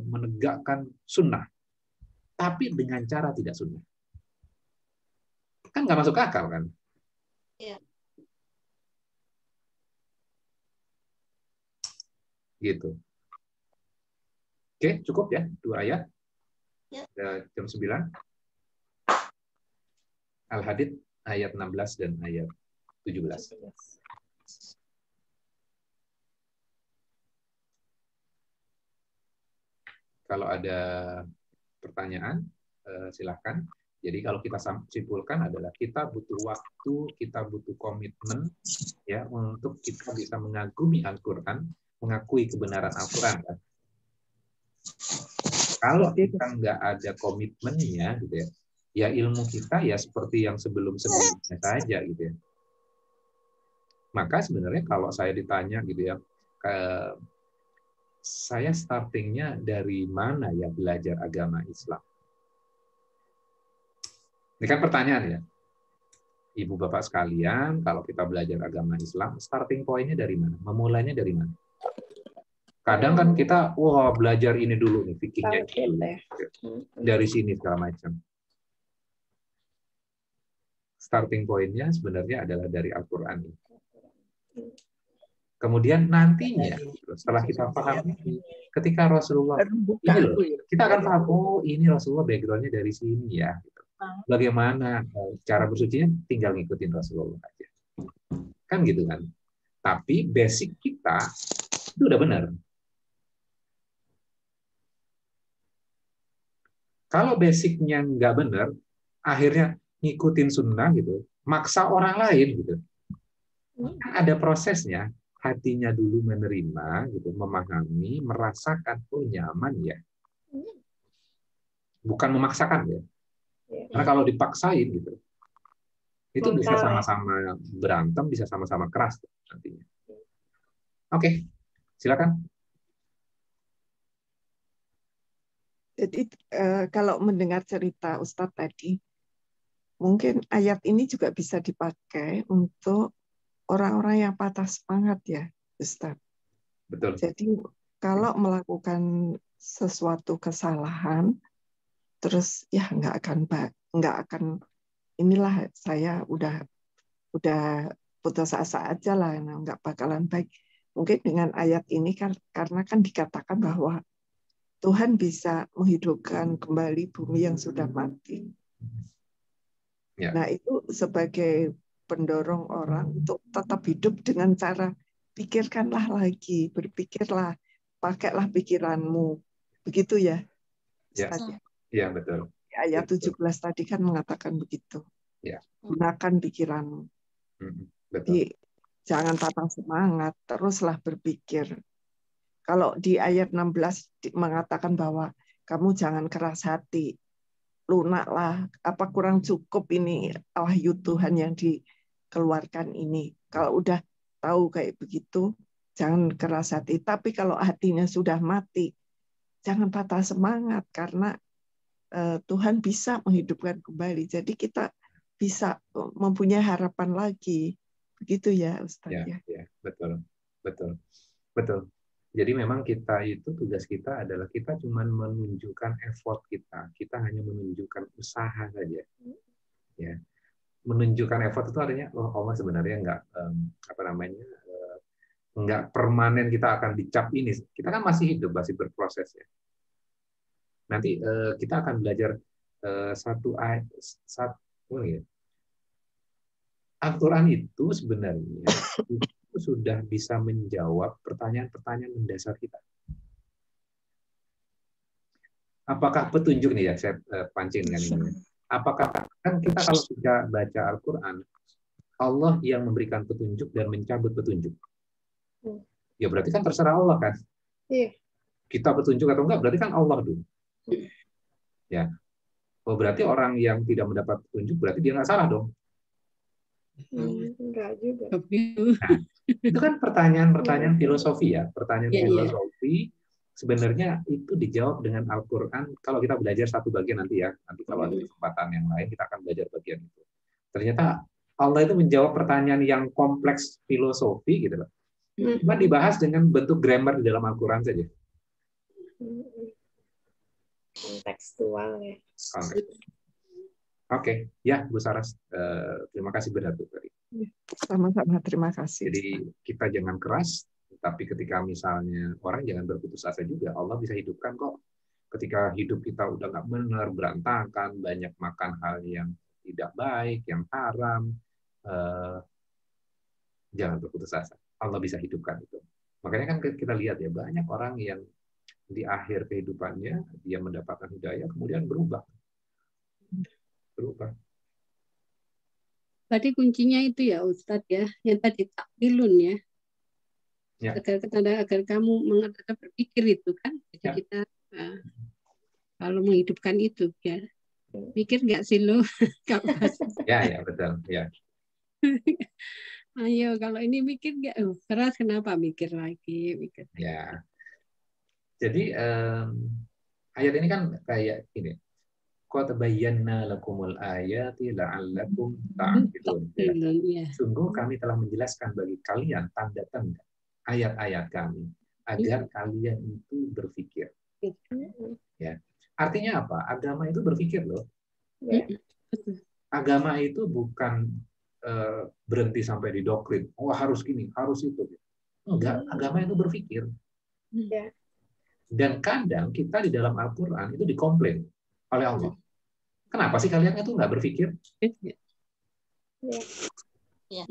menegakkan sunnah, tapi dengan cara tidak sunnah. Kan nggak masuk akal kan? Iya. Gitu. Oke, cukup ya 2 ayat. Ya. Jam 9. Al-Hadid ayat 16 dan ayat 17. Kalau ada pertanyaan, silahkan. Jadi kalau kita simpulkan adalah kita butuh waktu, kita butuh komitmen ya untuk kita bisa mengagumi Al-Qur'an, mengakui kebenaran Al-Qur'an. Kan? Kalau kita nggak ada komitmennya gitu ya, ya ilmu kita ya seperti yang sebelum-sebelumnya saja gitu ya. Maka sebenarnya kalau saya ditanya gitu ya, saya startingnya dari mana ya belajar agama Islam? Ini kan pertanyaan ya. Ibu bapak sekalian, kalau kita belajar agama Islam, starting point-nya dari mana? Memulainya dari mana? Kadang kan kita, wah belajar ini dulu nih, fikihnya dari sini segala macam. Starting point-nya sebenarnya adalah dari Al-Quran. Kemudian nantinya, setelah kita paham, ketika Rasulullah, ini loh, kita akan paham, oh ini Rasulullah background-nya dari sini ya. Bagaimana cara bersucinya, tinggal ngikutin Rasulullah aja. Kan gitu kan. Tapi basic kita, itu udah benar. Kalau basicnya nggak benar, akhirnya ngikutin sunnah gitu, maksa orang lain gitu. Ada prosesnya, hatinya dulu menerima, gitu, memahami, merasakan, oh nyaman ya. Bukan memaksakan ya. Karena kalau dipaksain gitu, itu bisa sama-sama berantem, bisa sama-sama keras nantinya. Oke, silakan. Jadi kalau mendengar cerita Ustadz tadi, mungkin ayat ini juga bisa dipakai untuk orang-orang yang patah semangat ya, Ustadz. Betul. Jadi kalau melakukan sesuatu kesalahan, terus ya nggak akan inilah saya udah putus asa aja lah, nggak bakalan baik. Mungkin dengan ayat ini kan karena kan dikatakan bahwa Tuhan bisa menghidupkan kembali bumi yang sudah mati. Ya. Nah itu sebagai pendorong orang untuk tetap hidup dengan cara pikirkanlah lagi, berpikirlah, pakailah pikiranmu. Begitu ya? Ya, ya betul. Ayat 17 tadi kan mengatakan begitu. Ya. Gunakan pikiranmu. Betul. Jadi, jangan patah semangat, teruslah berpikir. Kalau di ayat 16 mengatakan bahwa kamu jangan keras hati, lunaklah, apa kurang cukup ini wahyu Tuhan yang dikeluarkan ini. Kalau udah tahu kayak begitu, jangan keras hati. Tapi kalau hatinya sudah mati, jangan patah semangat karena Tuhan bisa menghidupkan kembali. Jadi kita bisa mempunyai harapan lagi. Begitu ya, Ustaz. Ya, betul. Jadi memang kita itu tugas kita adalah kita cuma menunjukkan effort kita. Kita hanya menunjukkan usaha saja. Ya. Menunjukkan effort itu artinya Allah sebenarnya nggak permanen kita akan dicap ini. Kita kan masih hidup, masih berproses ya. Nanti kita akan belajar Al-Quran itu sebenarnya itu sudah bisa menjawab pertanyaan-pertanyaan mendasar kita. Apakah petunjuk nih ya, saya pancing dengan ini. Apakah kan kita kalau kita baca Al-Quran, Allah yang memberikan petunjuk dan mencabut petunjuk. Ya berarti kan terserah Allah kan. Iya. Kita petunjuk atau enggak berarti kan Allah dulu. Ya. Oh, berarti orang yang tidak mendapat petunjuk berarti dia nggak salah dong. Enggak juga. Nah, itu kan pertanyaan filosofi ya, filosofi sebenarnya itu dijawab dengan Al-Quran. Kalau kita belajar satu bagian nanti ya, nanti kalau ada kesempatan yang lain kita akan belajar bagian itu. Ternyata Allah itu menjawab pertanyaan yang kompleks filosofi gitu loh. Cuma dibahas dengan bentuk grammar di dalam Al-Quran saja. Kontekstual ya. Oke, ya Bu Saras, terima kasih benar Bu tadi. Sama-sama, terima kasih. Jadi kita jangan keras, tapi ketika misalnya orang jangan berputus asa juga, Allah bisa hidupkan kok. Ketika hidup kita udah nggak benar, berantakan, banyak makan hal yang tidak baik, yang haram, jangan berputus asa. Allah bisa hidupkan itu. Makanya kan kita lihat ya, banyak orang yang di akhir kehidupannya, dia mendapatkan hidayah, kemudian berubah. Berarti kuncinya itu ya Ustadz ya, yang tadi takwilun ya. Agar kamu mengerti berpikir itu kan. Jadi kita kalau menghidupkan itu ya. Pikir nggak sih lo? Ya betul ya. Ayo kalau ini mikir nggak, keras kenapa mikir lagi? Ya. Jadi ayat ini kan kayak ini. Qad bayyana lakumul ayati la'allakum ta'qilun. Sungguh kami telah menjelaskan bagi kalian tanda-tanda ayat-ayat kami agar kalian itu berpikir. Ya. Artinya apa? Agama itu berpikir loh. Agama itu bukan berhenti sampai di doktrin. Oh harus gini, harus itu. Enggak, agama itu berpikir. Dan kadang kita di dalam Al-Quran itu dikomplain oleh Allah. Kenapa sih kalian itu nggak berpikir? Ya.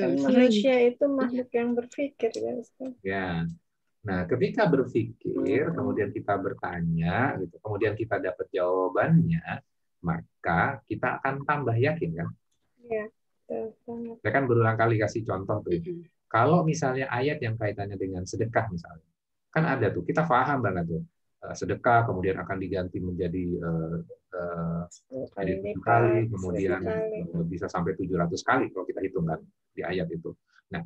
Manusia itu makhluk yang berpikir ya. Ya. Nah, ketika berpikir, kemudian kita bertanya, gitu, kemudian kita dapat jawabannya, maka kita akan tambah yakin kan? Ya. Saya kan berulang kali kasih contoh tuh. Kalau misalnya ayat yang kaitannya dengan sedekah misalnya, kan ada tuh, kita paham banget tuh. Sedekah kemudian akan diganti menjadi 7 kali, kemudian bisa sampai 700 kali kalau kita hitungkan di ayat itu. Nah,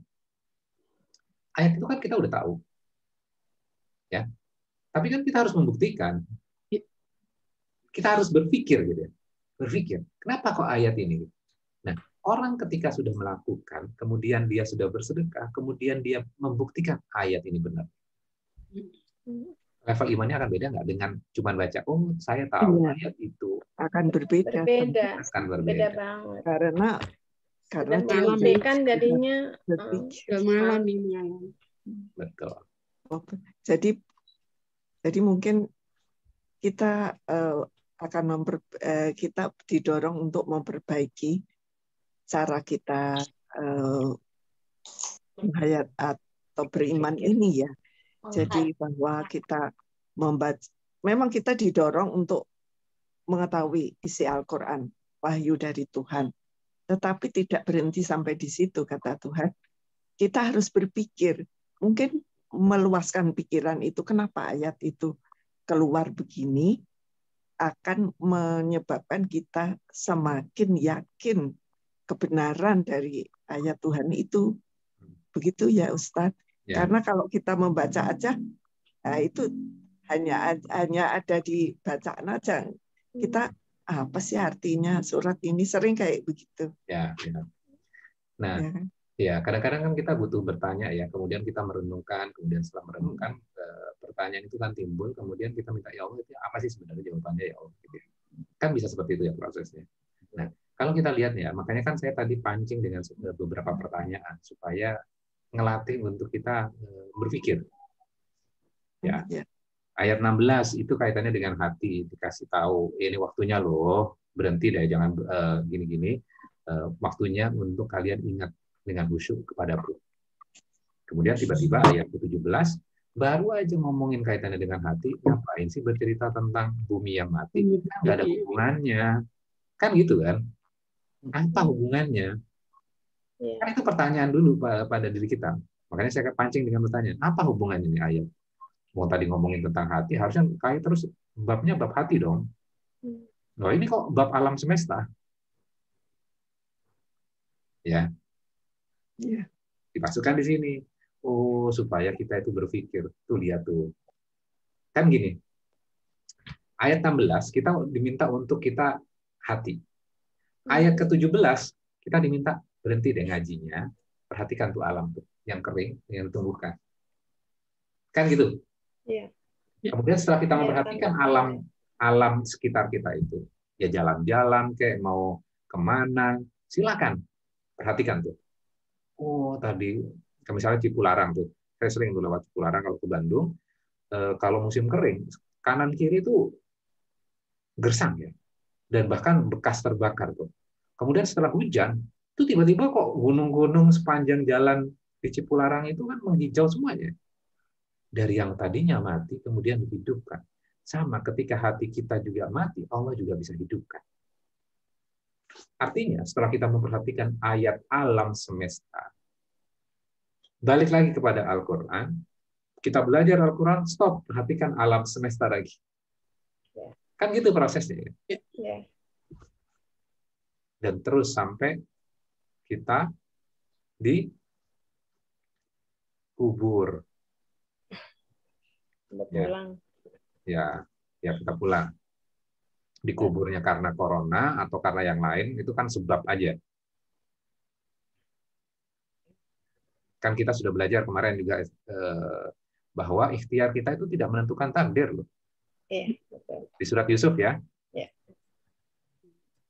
ayat itu kan kita udah tahu, ya. Tapi kan kita harus membuktikan, kita harus berpikir gitu ya, berpikir. Kenapa kok ayat ini? Nah, orang ketika sudah melakukan, kemudian dia sudah bersedekah, kemudian dia membuktikan ayat ini benar. level imannya akan beda nggak dengan cuma baca, oh saya tahu ayat itu. Akan berbeda. Akan berbeda. Beda banget. Karena dia kan jadinya malam. Betul. Jadi mungkin kita kita didorong untuk memperbaiki cara kita menghayat atau beriman ini ya. Jadi bahwa kita membaca, memang kita didorong untuk mengetahui isi Al-Quran, wahyu dari Tuhan. Tetapi tidak berhenti sampai di situ, kata Tuhan. Kita harus berpikir, mungkin meluaskan pikiran itu, kenapa ayat itu keluar begini, akan menyebabkan kita semakin yakin kebenaran dari ayat Tuhan itu. Begitu ya Ustadz. Ya. Karena kalau kita membaca aja, nah itu hanya ada di bacaan aja. Kita apa sih artinya surat ini, sering kayak begitu. Ya. Nah, ya kadang-kadang kan kita butuh bertanya ya, kemudian kita merenungkan, kemudian setelah merenungkan pertanyaan itu kan timbul, kemudian kita minta ya Allah, apa sih sebenarnya jawabannya ya Allah? Kan bisa seperti itu ya prosesnya. Nah, kalau kita lihat ya, makanya kan saya tadi pancing dengan beberapa pertanyaan supaya ngelatih untuk kita berpikir. Ya. Ayat 16 itu kaitannya dengan hati, dikasih tahu ini waktunya loh, berhenti deh, jangan gini-gini. Waktunya untuk kalian ingat dengan khusyuk kepadaku. Kemudian tiba-tiba ayat ke-17 baru aja ngomongin kaitannya dengan hati, ngapain sih bercerita tentang bumi yang mati? Nggak ada hubungannya. Kan gitu kan? Apa hubungannya? Kan itu pertanyaan dulu pada diri kita. Makanya saya pancing dengan pertanyaan, apa hubungannya ini ayat? Mau tadi ngomongin tentang hati, harusnya kayak terus babnya bab hati dong. Loh, ini kok bab alam semesta? Ya. Dimasukkan di sini. Oh, supaya kita itu berpikir. Tuh lihat tuh. Kan gini. Ayat 16 kita diminta untuk kita hati. Ayat ke-17 kita diminta berhenti deh ngajinya, perhatikan tuh alam tuh yang kering, yang tumbuhkan. Kan gitu. Iya. Kemudian setelah kita memperhatikan alam sekitar kita itu, ya jalan-jalan kayak mau kemana, silakan perhatikan tuh. Oh tadi, misalnya Cipularang tuh, saya sering tuh lewat Cipularang kalau ke Bandung. Kalau musim kering, kanan kiri tuh gersang ya, dan bahkan bekas terbakar tuh. Kemudian setelah hujan, itu tiba-tiba kok gunung-gunung sepanjang jalan di Cipularang itu kan menghijau semuanya. Dari yang tadinya mati, kemudian dihidupkan. Sama ketika hati kita juga mati, Allah juga bisa hidupkan. Artinya, setelah kita memperhatikan ayat alam semesta, balik lagi kepada Al-Quran, kita belajar Al-Quran, stop, perhatikan alam semesta lagi. Kan gitu prosesnya. Ya? Dan terus sampai kita dikubur. Ya, kita pulang. Dikuburnya karena corona atau karena yang lain, itu kan sebab aja. Kan kita sudah belajar kemarin juga bahwa ikhtiar kita itu tidak menentukan takdir loh. Di surat Yusuf ya.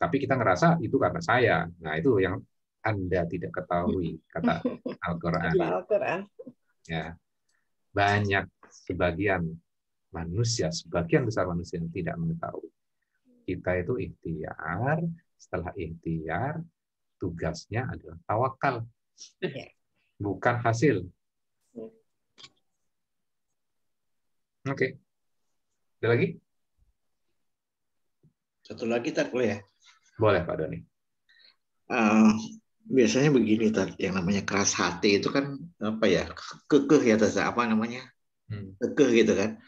Tapi kita ngerasa itu karena saya. Nah, itu yang Anda tidak ketahui, kata Al-Quran. Ya. Banyak sebagian besar manusia yang tidak mengetahui. Kita itu ikhtiar, setelah ikhtiar, tugasnya adalah tawakal. Bukan hasil. Oke. Ada lagi? Satu lagi tak boleh ya? Boleh Pak Doni. Biasanya begini, yang namanya keras hati itu kan apa ya, kekeh ya, apa namanya, kekeh gitu kan.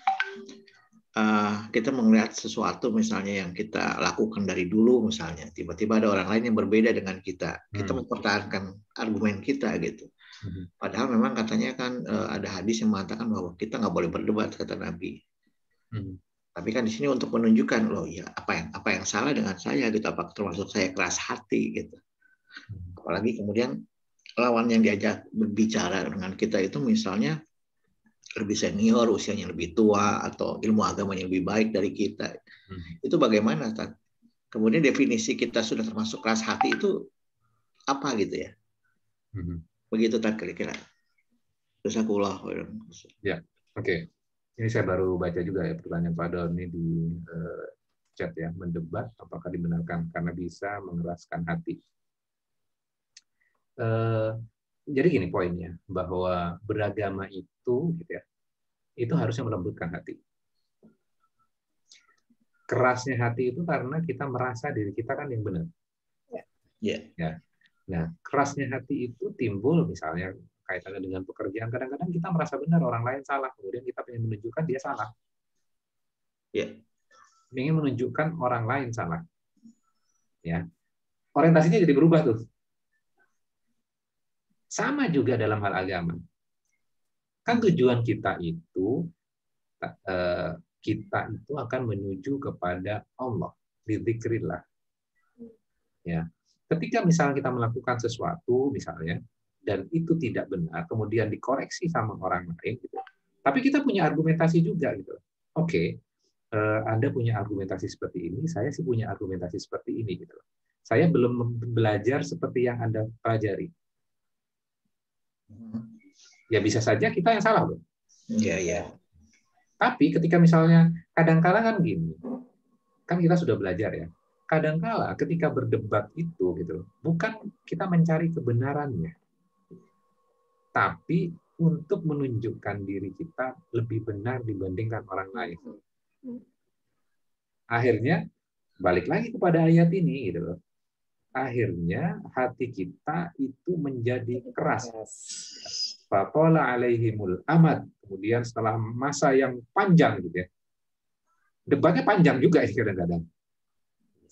Kita melihat sesuatu misalnya yang kita lakukan dari dulu, misalnya tiba-tiba ada orang lain yang berbeda dengan kita mempertahankan argumen kita gitu. Padahal memang katanya kan ada hadis yang mengatakan bahwa kita nggak boleh berdebat, kata Nabi. Tapi kan di sini untuk menunjukkan loh ya apa yang salah dengan saya gitu, apakah termasuk saya keras hati gitu. Apalagi kemudian lawan yang diajak berbicara dengan kita itu misalnya lebih senior, usianya lebih tua, atau ilmu agamanya lebih baik dari kita. Itu bagaimana, Ustaz? Kemudian definisi kita sudah termasuk keras hati itu apa gitu ya? Begitu tak kira-kira. Jazakallah khairan. Ya, oke. Ini saya baru baca juga ya pertanyaan Pak Dol ini di chat ya, mendebat apakah dibenarkan karena bisa mengeraskan hati. Jadi gini poinnya, bahwa beragama itu gitu ya, itu harusnya melembutkan hati. Kerasnya hati itu karena kita merasa diri kita kan yang benar. Ya. Nah, kerasnya hati itu timbul misalnya kaitannya dengan pekerjaan. Kadang-kadang kita merasa benar, orang lain salah. Kemudian kita ingin menunjukkan dia salah. Ingin menunjukkan orang lain salah. Ya. Orientasinya jadi berubah tuh. Sama juga dalam hal agama. Kan tujuan kita itu akan menuju kepada Allah, dzikrillah. Ya. Ketika misalnya kita melakukan sesuatu misalnya dan itu tidak benar, kemudian dikoreksi sama orang lain gitu. Tapi kita punya argumentasi juga gitu. Oke, Anda punya argumentasi seperti ini, saya sih punya argumentasi seperti ini gitu. Saya belum belajar seperti yang Anda pelajari. Ya bisa saja kita yang salah, loh. Iya. Tapi ketika misalnya kadang-kala kan gini, kan kita sudah belajar ya. Kadang-kala ketika berdebat itu gitu, bukan kita mencari kebenarannya, tapi untuk menunjukkan diri kita lebih benar dibandingkan orang lain. Akhirnya balik lagi kepada ayat ini gitu loh. Akhirnya hati kita itu menjadi keras. Fatola alaihimul amad. Kemudian setelah masa yang panjang gitu ya. Debatnya panjang juga kadang-kadang.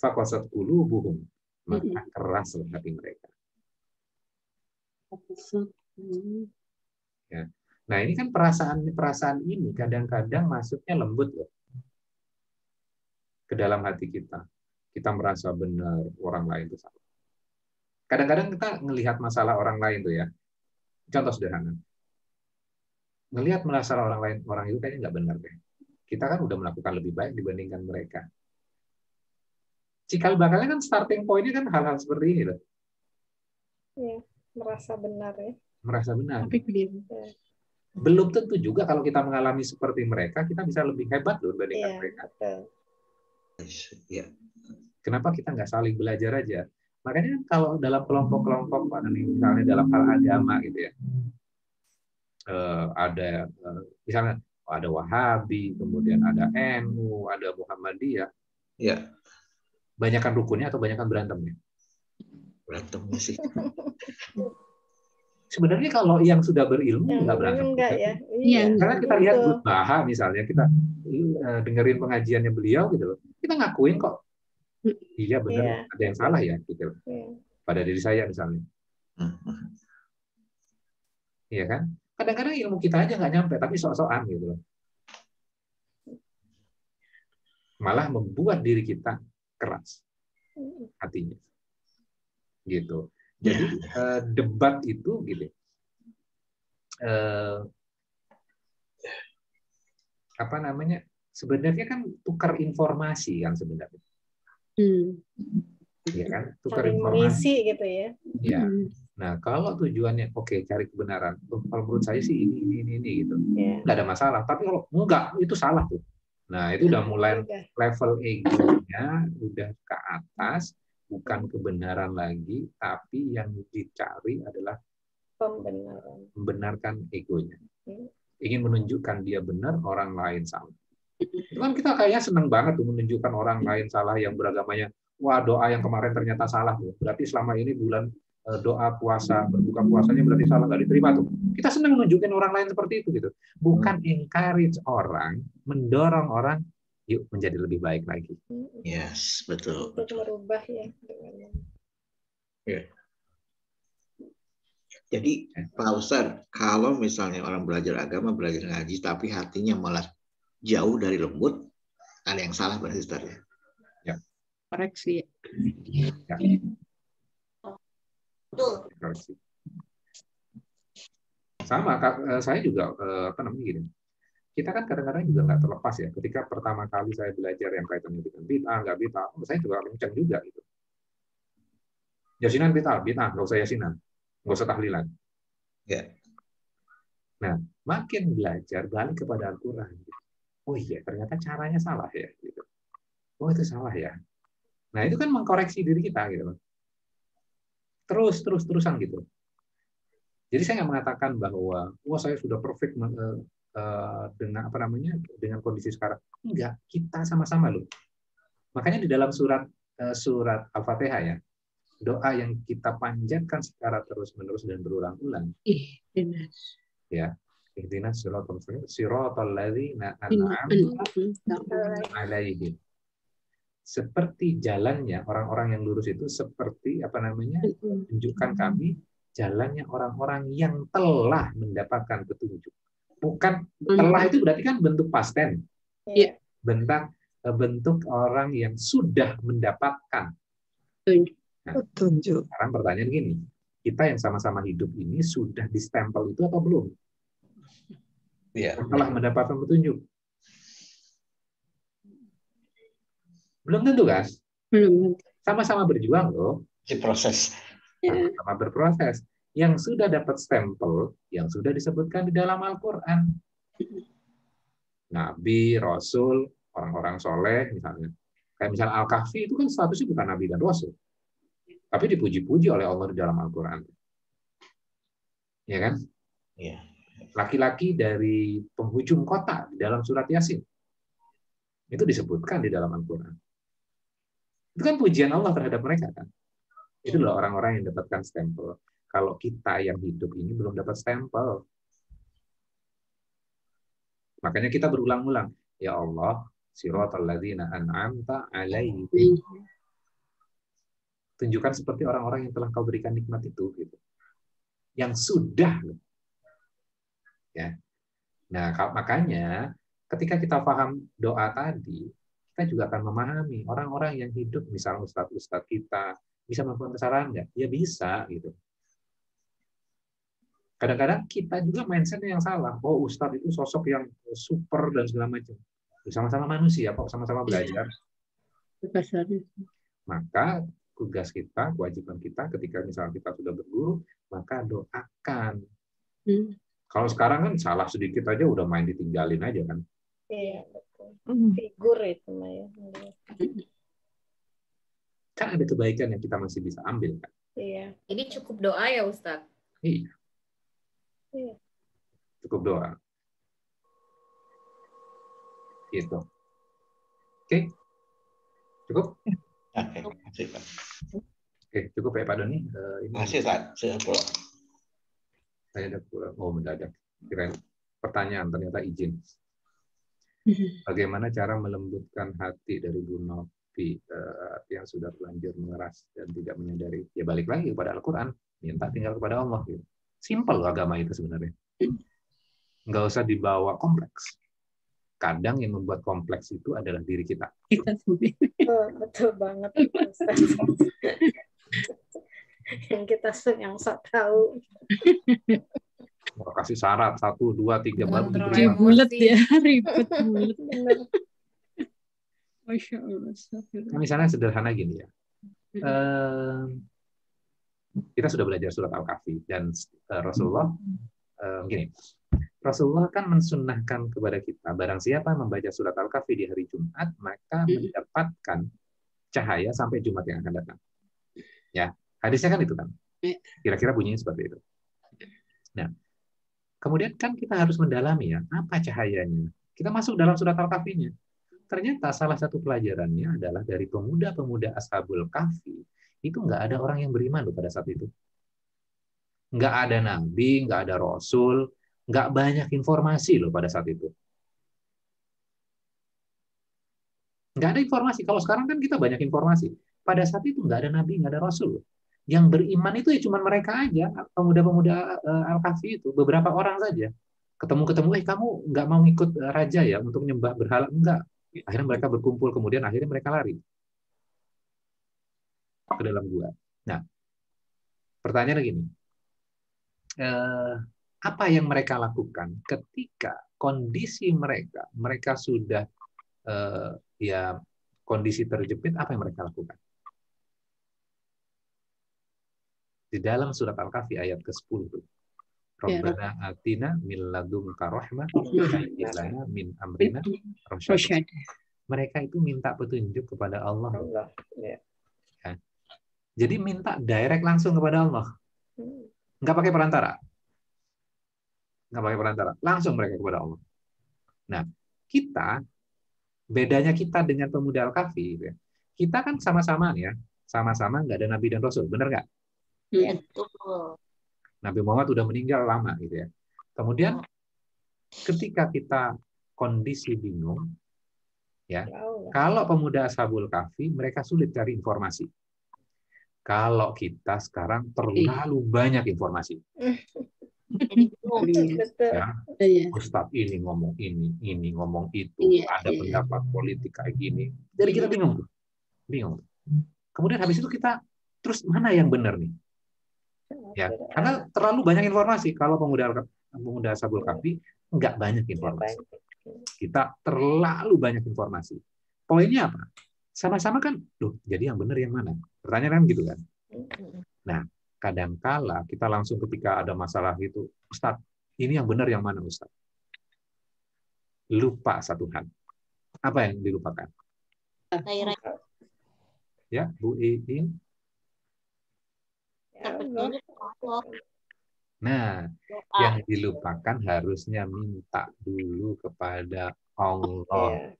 Faqasat qulubuhum. Maka keras hati mereka. Ya. Nah, ini kan perasaan ini kadang-kadang masuknya lembut loh. Ke dalam hati kita. Kita merasa benar, orang lain itu salah. Kadang-kadang kita ngelihat masalah orang lain tuh ya. Contoh sederhana. Ngelihat masalah orang lain, orang itu kayaknya nggak benar deh. Kita kan udah melakukan lebih baik dibandingkan mereka. Cikal bakalnya kan starting point-nya kan hal-hal seperti ini loh. Iya, merasa benar ya. Merasa benar. Tapi Belum tentu juga kalau kita mengalami seperti mereka, kita bisa lebih hebat loh dibandingkan mereka. Iya. Kenapa kita nggak saling belajar aja? Makanya kalau dalam kelompok-kelompok, misalnya dalam hal agama gitu ya, ada misalnya ada Wahabi, kemudian ada NU, ada Muhammadiyah. Ya. Banyakan rukunnya atau banyakan berantemnya? Berantemnya sih. Sebenarnya kalau yang sudah berilmu nggak berantem. Enggak ya. Iya. Karena kita lihat Gus Baha misalnya, kita dengerin pengajiannya beliau gitu loh. Kita ngakuin kok. Iya benar, ada yang salah ya gitu. Pada diri saya misalnya. Iya kan? Kadang-kadang ilmu kita aja nggak nyampe, tapi sok-sokan gitu loh. Malah membuat diri kita keras hatinya. Gitu. Jadi debat itu gitu. Apa namanya? Sebenarnya kan tukar informasi kan sebenarnya. Ya kan? Tukar informasi gitu ya. Ya. Nah, kalau tujuannya cari kebenaran. Kalau menurut saya sih ini gitu. Nggak ada masalah. Tapi kalau enggak, itu salah tuh. Nah, itu udah mulai level egonya udah ke atas, bukan kebenaran lagi, tapi yang dicari adalah membenarkan egonya. Ingin menunjukkan dia benar, orang lain salah. Itu kan kita kayaknya senang banget tuh menunjukkan orang lain salah yang beragamanya. Wah, doa yang kemarin ternyata salah tuh. Berarti selama ini bulan doa puasa, berbuka puasanya berarti salah, nggak diterima tuh. Kita senang menunjukin orang lain seperti itu gitu. Bukan encourage orang, mendorong orang yuk menjadi lebih baik lagi. Yes, betul. Untuk merubah ya. Jadi Pak Ustadz, kalau misalnya orang belajar agama, belajar ngaji, tapi hatinya malah jauh dari lembut, ada yang salah berarti Ustaz ya? Ya. Koreksi. Ya. Koreksi. Sama, saya juga apa namanya gini. Kita kan kadang-kadang juga nggak terlepas ya. Ketika pertama kali saya belajar yang kaitannya dengan bid'ah, nggak bid'ah, saya juga kencang juga gitu. Yasinan bid'ah, nggak usah yasinan, nggak usah tahlilan. Ya. Nah, makin belajar balik kepada Al-Quran. Gitu. Oh iya, ternyata caranya salah ya. Gitu. Oh itu salah ya. Nah itu kan mengkoreksi diri kita gitu. Terusan gitu. Jadi saya nggak mengatakan bahwa wah saya sudah perfect dengan apa namanya dengan kondisi sekarang. Enggak, kita sama-sama loh. Makanya di dalam surat Al-Fatihah ya, doa yang kita panjatkan secara terus-menerus dan berulang-ulang. Ya, ihdinas siratal ladzina an'amta 'alaihim. Seperti jalannya orang-orang yang lurus itu seperti apa namanya? Tunjukkan kami jalannya orang-orang yang telah mendapatkan petunjuk. Bukan telah itu berarti kan bentuk past tense. Iya. Bentuk orang yang sudah mendapatkan petunjuk. Sekarang pertanyaan gini, kita yang sama-sama hidup ini sudah distempel itu atau belum? Iya. Telah mendapatkan petunjuk. Belum tentu kan? Belum. Sama-sama berjuang loh. Diproses. Sama-sama berproses. Yang sudah dapat stempel, yang sudah disebutkan di dalam Al-Quran. Nabi, Rasul, orang-orang soleh misalnya. Kayak misalnya Al-Kahfi itu kan statusnya bukan Nabi dan Rasul. Tapi dipuji-puji oleh Allah di dalam Al-Quran. Ya kan? Iya. Laki-laki dari penghujung kota di dalam surat Yasin. Itu disebutkan di dalam Al-Quran. Itu kan pujian Allah terhadap mereka kan. Itu adalah orang-orang yang dapatkan stempel. Kalau kita yang hidup ini belum dapat stempel. Makanya kita berulang-ulang. Ya Allah, siratal ladzina an'amta 'alaihim. Tunjukkan seperti orang-orang yang telah kau berikan nikmat itu. Gitu. Yang sudah. Ya. Nah, makanya ketika kita paham doa tadi, kita juga akan memahami orang-orang yang hidup, misalnya ustadz-ustadz kita, bisa melakukan kesalahan nggak? Ya bisa, gitu. Kadang-kadang kita juga mindset-nya yang salah. Oh, ustadz itu sosok yang super dan segala macam. Sama-sama manusia, kok sama-sama belajar. Maka tugas kita, kewajiban kita, ketika misalnya kita sudah berguru, maka doakan. Kalau sekarang kan salah sedikit aja udah main ditinggalin aja kan. Iya, betul. Figur itu Mah ya. Kan ada kebaikan yang kita masih bisa ambil kan. Iya. Jadi cukup doa ya Ustadz? Iya. Iya. Cukup doa. Gitu. Oke. Cukup? Oke, cukup ya Pak Doni. Masih Ustaz, saya pulang. Saya ada pulang. Oh, mendadak. Kirain pertanyaan, ternyata izin. Bagaimana cara melembutkan hati dari Bu Novi yang sudah terlanjur mengeras dan tidak menyadari? Ya balik lagi kepada Al-Quran. Minta tinggal kepada Allah. Gitu. Simpel agama itu sebenarnya. Nggak usah dibawa kompleks. Kadang yang membuat kompleks itu adalah diri kita. Betul banget. Yang kita yang sok tahu. Mau kasih syarat 1, 2, 3 baru diterima. Bulat ya, ribet bulat. Masya Allah. Nah, misalnya sederhana gini ya. Kita sudah belajar surat Al-Kahfi dan Rasulullah gini. Rasulullah kan mensunnahkan kepada kita, barang siapa membaca surat Al-Kahfi di hari Jumat, maka mendapatkan cahaya sampai Jumat yang akan datang. Ya, hadisnya kan itu kan. Kira-kira bunyinya seperti itu. Nah, kemudian kan kita harus mendalami ya, apa cahayanya. Kita masuk dalam surat Al-Kahfinya. Ternyata salah satu pelajarannya adalah dari pemuda-pemuda Ashabul Kahfi, itu nggak ada orang yang beriman loh pada saat itu. Nggak ada nabi, nggak ada rasul, nggak banyak informasi loh pada saat itu. Nggak ada informasi. Kalau sekarang kan kita banyak informasi. Pada saat itu nggak ada nabi, nggak ada rasul. Yang beriman itu ya cuma mereka aja, pemuda-pemuda Al-Kahfi itu, beberapa orang saja. Ketemu-ketemu, kamu nggak mau ikut raja ya untuk nyembah berhala? Enggak. Akhirnya mereka berkumpul, kemudian akhirnya mereka lari ke dalam gua. Nah, pertanyaannya gini. Apa yang mereka lakukan ketika kondisi mereka sudah ya kondisi terjepit, apa yang mereka lakukan? Di dalam surat Al-Kahfi ayat ke-10 itu. Rabbana atina min ladunka rahmah wa hayyi lana min amrina rasyada. Mereka itu minta petunjuk kepada Allah. Ya. Jadi minta direct langsung kepada Allah. Nggak pakai perantara. Langsung mereka kepada Allah. Nah, bedanya kita dengan pemuda Al-Kahfi, ya, kita kan sama-sama nggak ada Nabi dan Rasul, benar nggak? Iya, betul. Nabi Muhammad udah meninggal lama gitu ya. Kemudian ketika kita kondisi bingung, ya, kalau pemuda Ashabul Kahfi mereka sulit cari informasi. Kalau kita sekarang terlalu banyak informasi. Ya, Ustadz ini ngomong ini ngomong itu, ada pendapat politik kayak gini. Jadi kita bingung. Kemudian habis itu kita terus mana yang benar nih? Ya, karena terlalu banyak informasi. Kalau pemuda Ashabul Kahfi nggak banyak informasi. Kita terlalu banyak informasi. Poinnya apa? Sama-sama kan, jadi yang benar yang mana? Pertanyaan kan gitu kan. Nah, kadangkala kita langsung ketika ada masalah gitu, Ustadz, ini yang benar yang mana Ustadz? Lupa satu hal. Apa yang dilupakan? Ya, Bu Iin. Nah, yang dilupakan harusnya minta dulu kepada Allah.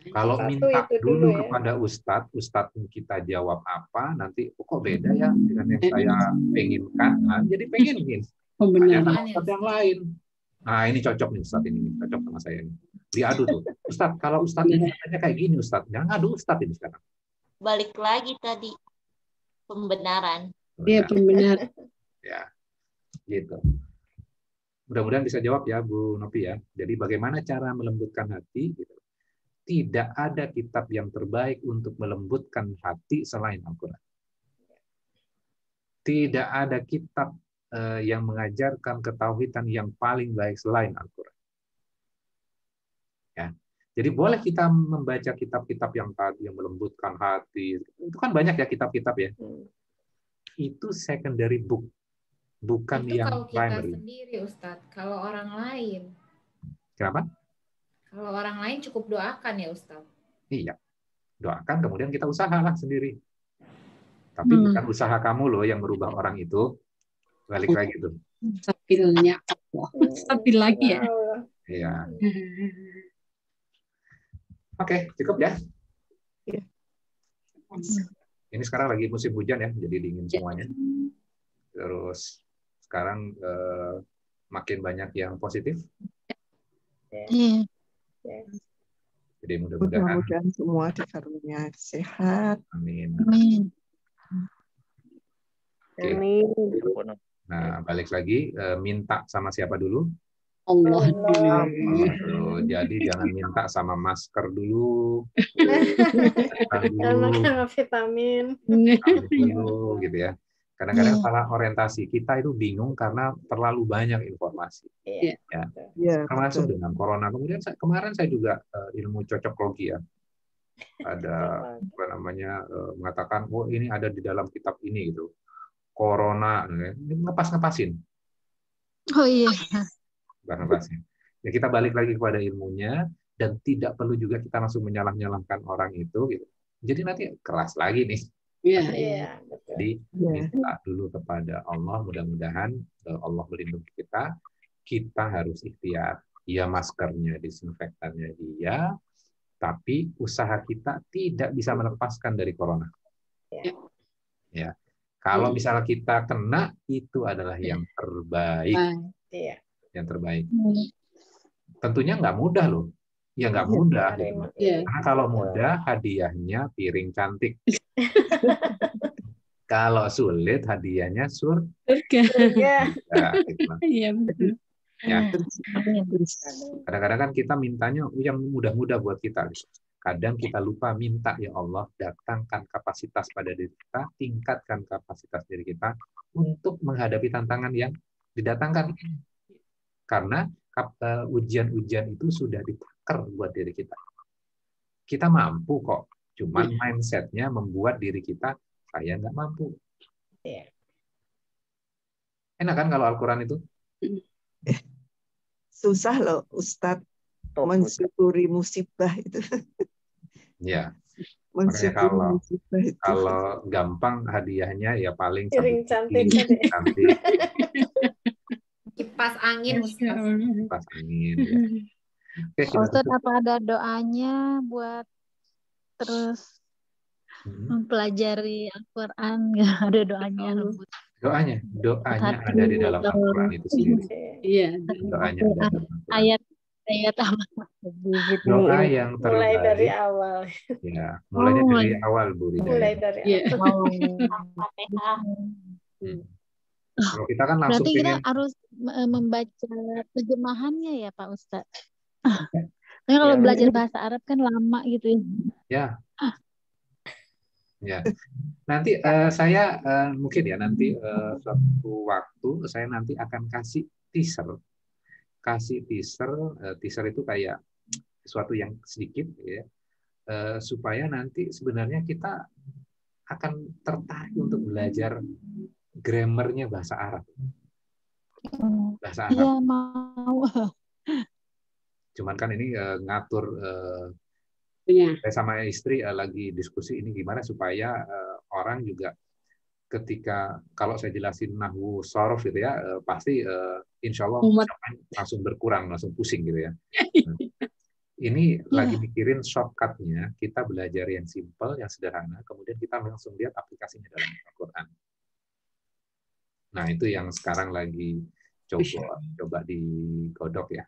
Kalau minta dulu kepada Ustadz kita jawab apa, nanti kok beda ya dengan yang saya penginkan. Nah, jadi pengen Ustadz yang lain. Nah, ini cocok nih Ustadz ini cocok sama saya ini. Diadu tuh. Ustadz, kalau Ustadz ini katanya kayak gini Ustadz, jangan ngadu Ustadz ini sekarang. Balik lagi tadi pembenaran. Iya, pembenaran. Ya, gitu. Mudah-mudahan bisa jawab ya Bu Novi ya. Jadi bagaimana cara melembutkan hati? Gitu. Tidak ada kitab yang terbaik untuk melembutkan hati selain Al-Quran. Tidak ada kitab yang mengajarkan ketauhidan yang paling baik selain Al-Quran. Ya. Jadi boleh kita membaca kitab-kitab yang melembutkan hati. Itu kan banyak ya kitab-kitab ya. Itu secondary book, bukan itu yang kalau kita primary. Sendiri, Ustadz. Kalau orang lain. Kenapa? Kalau orang lain cukup doakan ya, Ustadz. Iya, doakan kemudian kita usahalah sendiri. Tapi bukan usaha kamu loh yang merubah orang itu. Balik lagi tuh. Stabilnya Allah. Stabil lagi ya. Iya. Oke, cukup ya. Ini sekarang lagi musim hujan ya, jadi dingin semuanya. Terus sekarang makin banyak yang positif. Jadi mudah-mudahan semua dikarunia sehat. Amin. Oke. Nah, balik lagi minta sama siapa dulu? Allah dulu. Jadi jangan minta sama masker dulu. Makan vitamin. Dulu, gitu ya. Kadang-kadang salah orientasi. Kita itu bingung karena terlalu banyak informasi. Ya. Termasuk dengan corona. Kemudian kemarin saya juga ilmu cocokologi ya. Ada apa namanya mengatakan, oh ini ada di dalam kitab ini gitu. Corona, ini ngepas-ngepasin. Oh iya. Ya kita balik lagi kepada ilmunya dan tidak perlu juga kita langsung menyalah-nyalahkan orang itu gitu. Jadi nanti keras lagi nih. Iya. Jadi minta dulu kepada Allah, mudah-mudahan Allah melindungi kita. Kita harus ikhtiar. Ya maskernya, disinfektannya dia, tapi usaha kita tidak bisa melepaskan dari corona. Ya. Kalau misalnya kita kena, itu adalah yang terbaik. Yang terbaik. Tentunya nggak mudah loh. Ya nggak mudah. Karena kalau mudah, hadiahnya piring cantik. Kalau sulit, hadiahnya surga. Iya, betul. Ya. Kadang-kadang kan kita mintanya yang mudah-mudah buat kita. Kadang kita lupa minta, ya Allah, datangkan kapasitas pada diri kita, tingkatkan kapasitas diri kita untuk menghadapi tantangan yang didatangkan. Karena ujian-ujian itu sudah ditakar buat diri kita. Kita mampu kok, cuman mindset-nya membuat diri kita, saya nggak mampu. Enak kan kalau Al-Quran itu? Susah loh Ustadz mensyukuri musibah itu. Ya. Makanya kalau gampang hadiahnya ya paling cantik. Kipas angin. Kipas angin. Ya. Oke, Ustadz, apa ada doanya buat terus mempelajari Al-Quran? Nggak ada doanya? Doanya ada di dalam Al-Quran itu sendiri. Iya. Doanya ada dalam Al-Quran. Ayat apa? Doa yang terbaik. Mulai dari awal. Ya, mulainya dari awal, Bu Rida. Mulai dari awal. Kalau kita kan langsung berarti kita harus membaca terjemahannya ya Pak Ustadz. Nah, kalau belajar bahasa Arab kan lama gitu ya. Ya. Nanti saya mungkin ya nanti suatu waktu saya nanti akan kasih teaser. Teaser itu kayak sesuatu yang sedikit ya. Supaya nanti sebenarnya kita akan tertarik untuk belajar grammarnya bahasa Arab. Bahasa Arab. Iya, mau. Cuman kan ini ngatur saya sama istri lagi diskusi ini gimana supaya orang juga ketika kalau saya jelasin nahwu sorof gitu ya pasti insya Allah langsung berkurang, langsung pusing gitu ya. Nah, ini lagi mikirin shortcutnya, kita belajar yang simple, yang sederhana, kemudian kita langsung lihat aplikasinya dalam Al-Quran. Nah itu yang sekarang lagi coba digodok ya,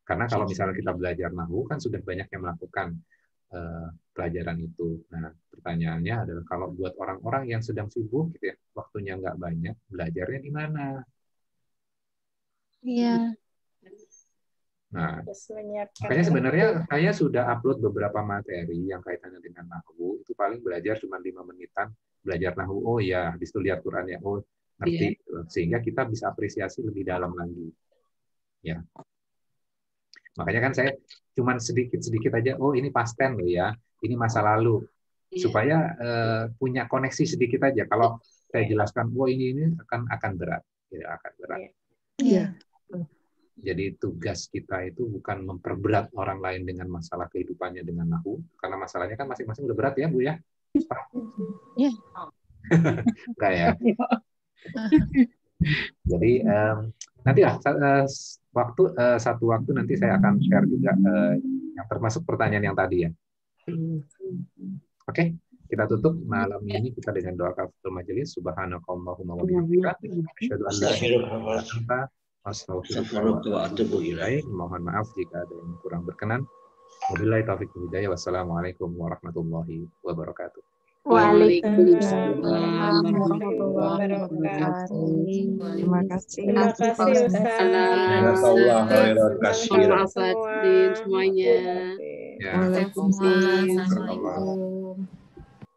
karena kalau misalnya kita belajar nahwu kan sudah banyak yang melakukan pelajaran itu. Nah pertanyaannya adalah kalau buat orang-orang yang sedang sibuk gitu ya, waktunya nggak banyak, belajarnya di mana? Iya. Nah, makanya sebenarnya saya sudah upload beberapa materi yang kaitannya dengan nahwu, itu paling belajar cuma 5 menitan, belajar nahwu, oh ya, habis itu lihat Quran ya, oh ngerti, sehingga kita bisa apresiasi lebih dalam lagi. Ya. Makanya kan saya cuma sedikit-sedikit aja, oh ini past tense loh ya, ini masa lalu, supaya punya koneksi sedikit aja. Kalau saya jelaskan, oh ini akan berat, ya akan berat. Iya. Jadi tugas kita itu bukan memperberat orang lain dengan masalah kehidupannya dengan nahwu, karena masalahnya kan masing-masing udah berat ya Bu ya. Iya. Enggak ya. Jadi nanti lah satu waktu nanti saya akan share juga yang termasuk pertanyaan yang tadi ya. Oke, kita tutup malam ini kita dengan doa kafaratul majelis. Subhanakallahumma wa bihamdika asyhadu an la ilaha illa anta astagfirullahaladzim. Mohon maaf jika ada yang kurang berkenan. Wabillahi taufiq wal hidayah. Wassalamualaikum warahmatullahi wabarakatuh. Waalaikumsalam warahmatullahi wabarakatuh. Terima kasih. Terima kasih Ustaz. Maaf semuanya. Ya. Assalamualaikum.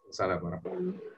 Assalamualaikum warahmatullahi wabarakatuh.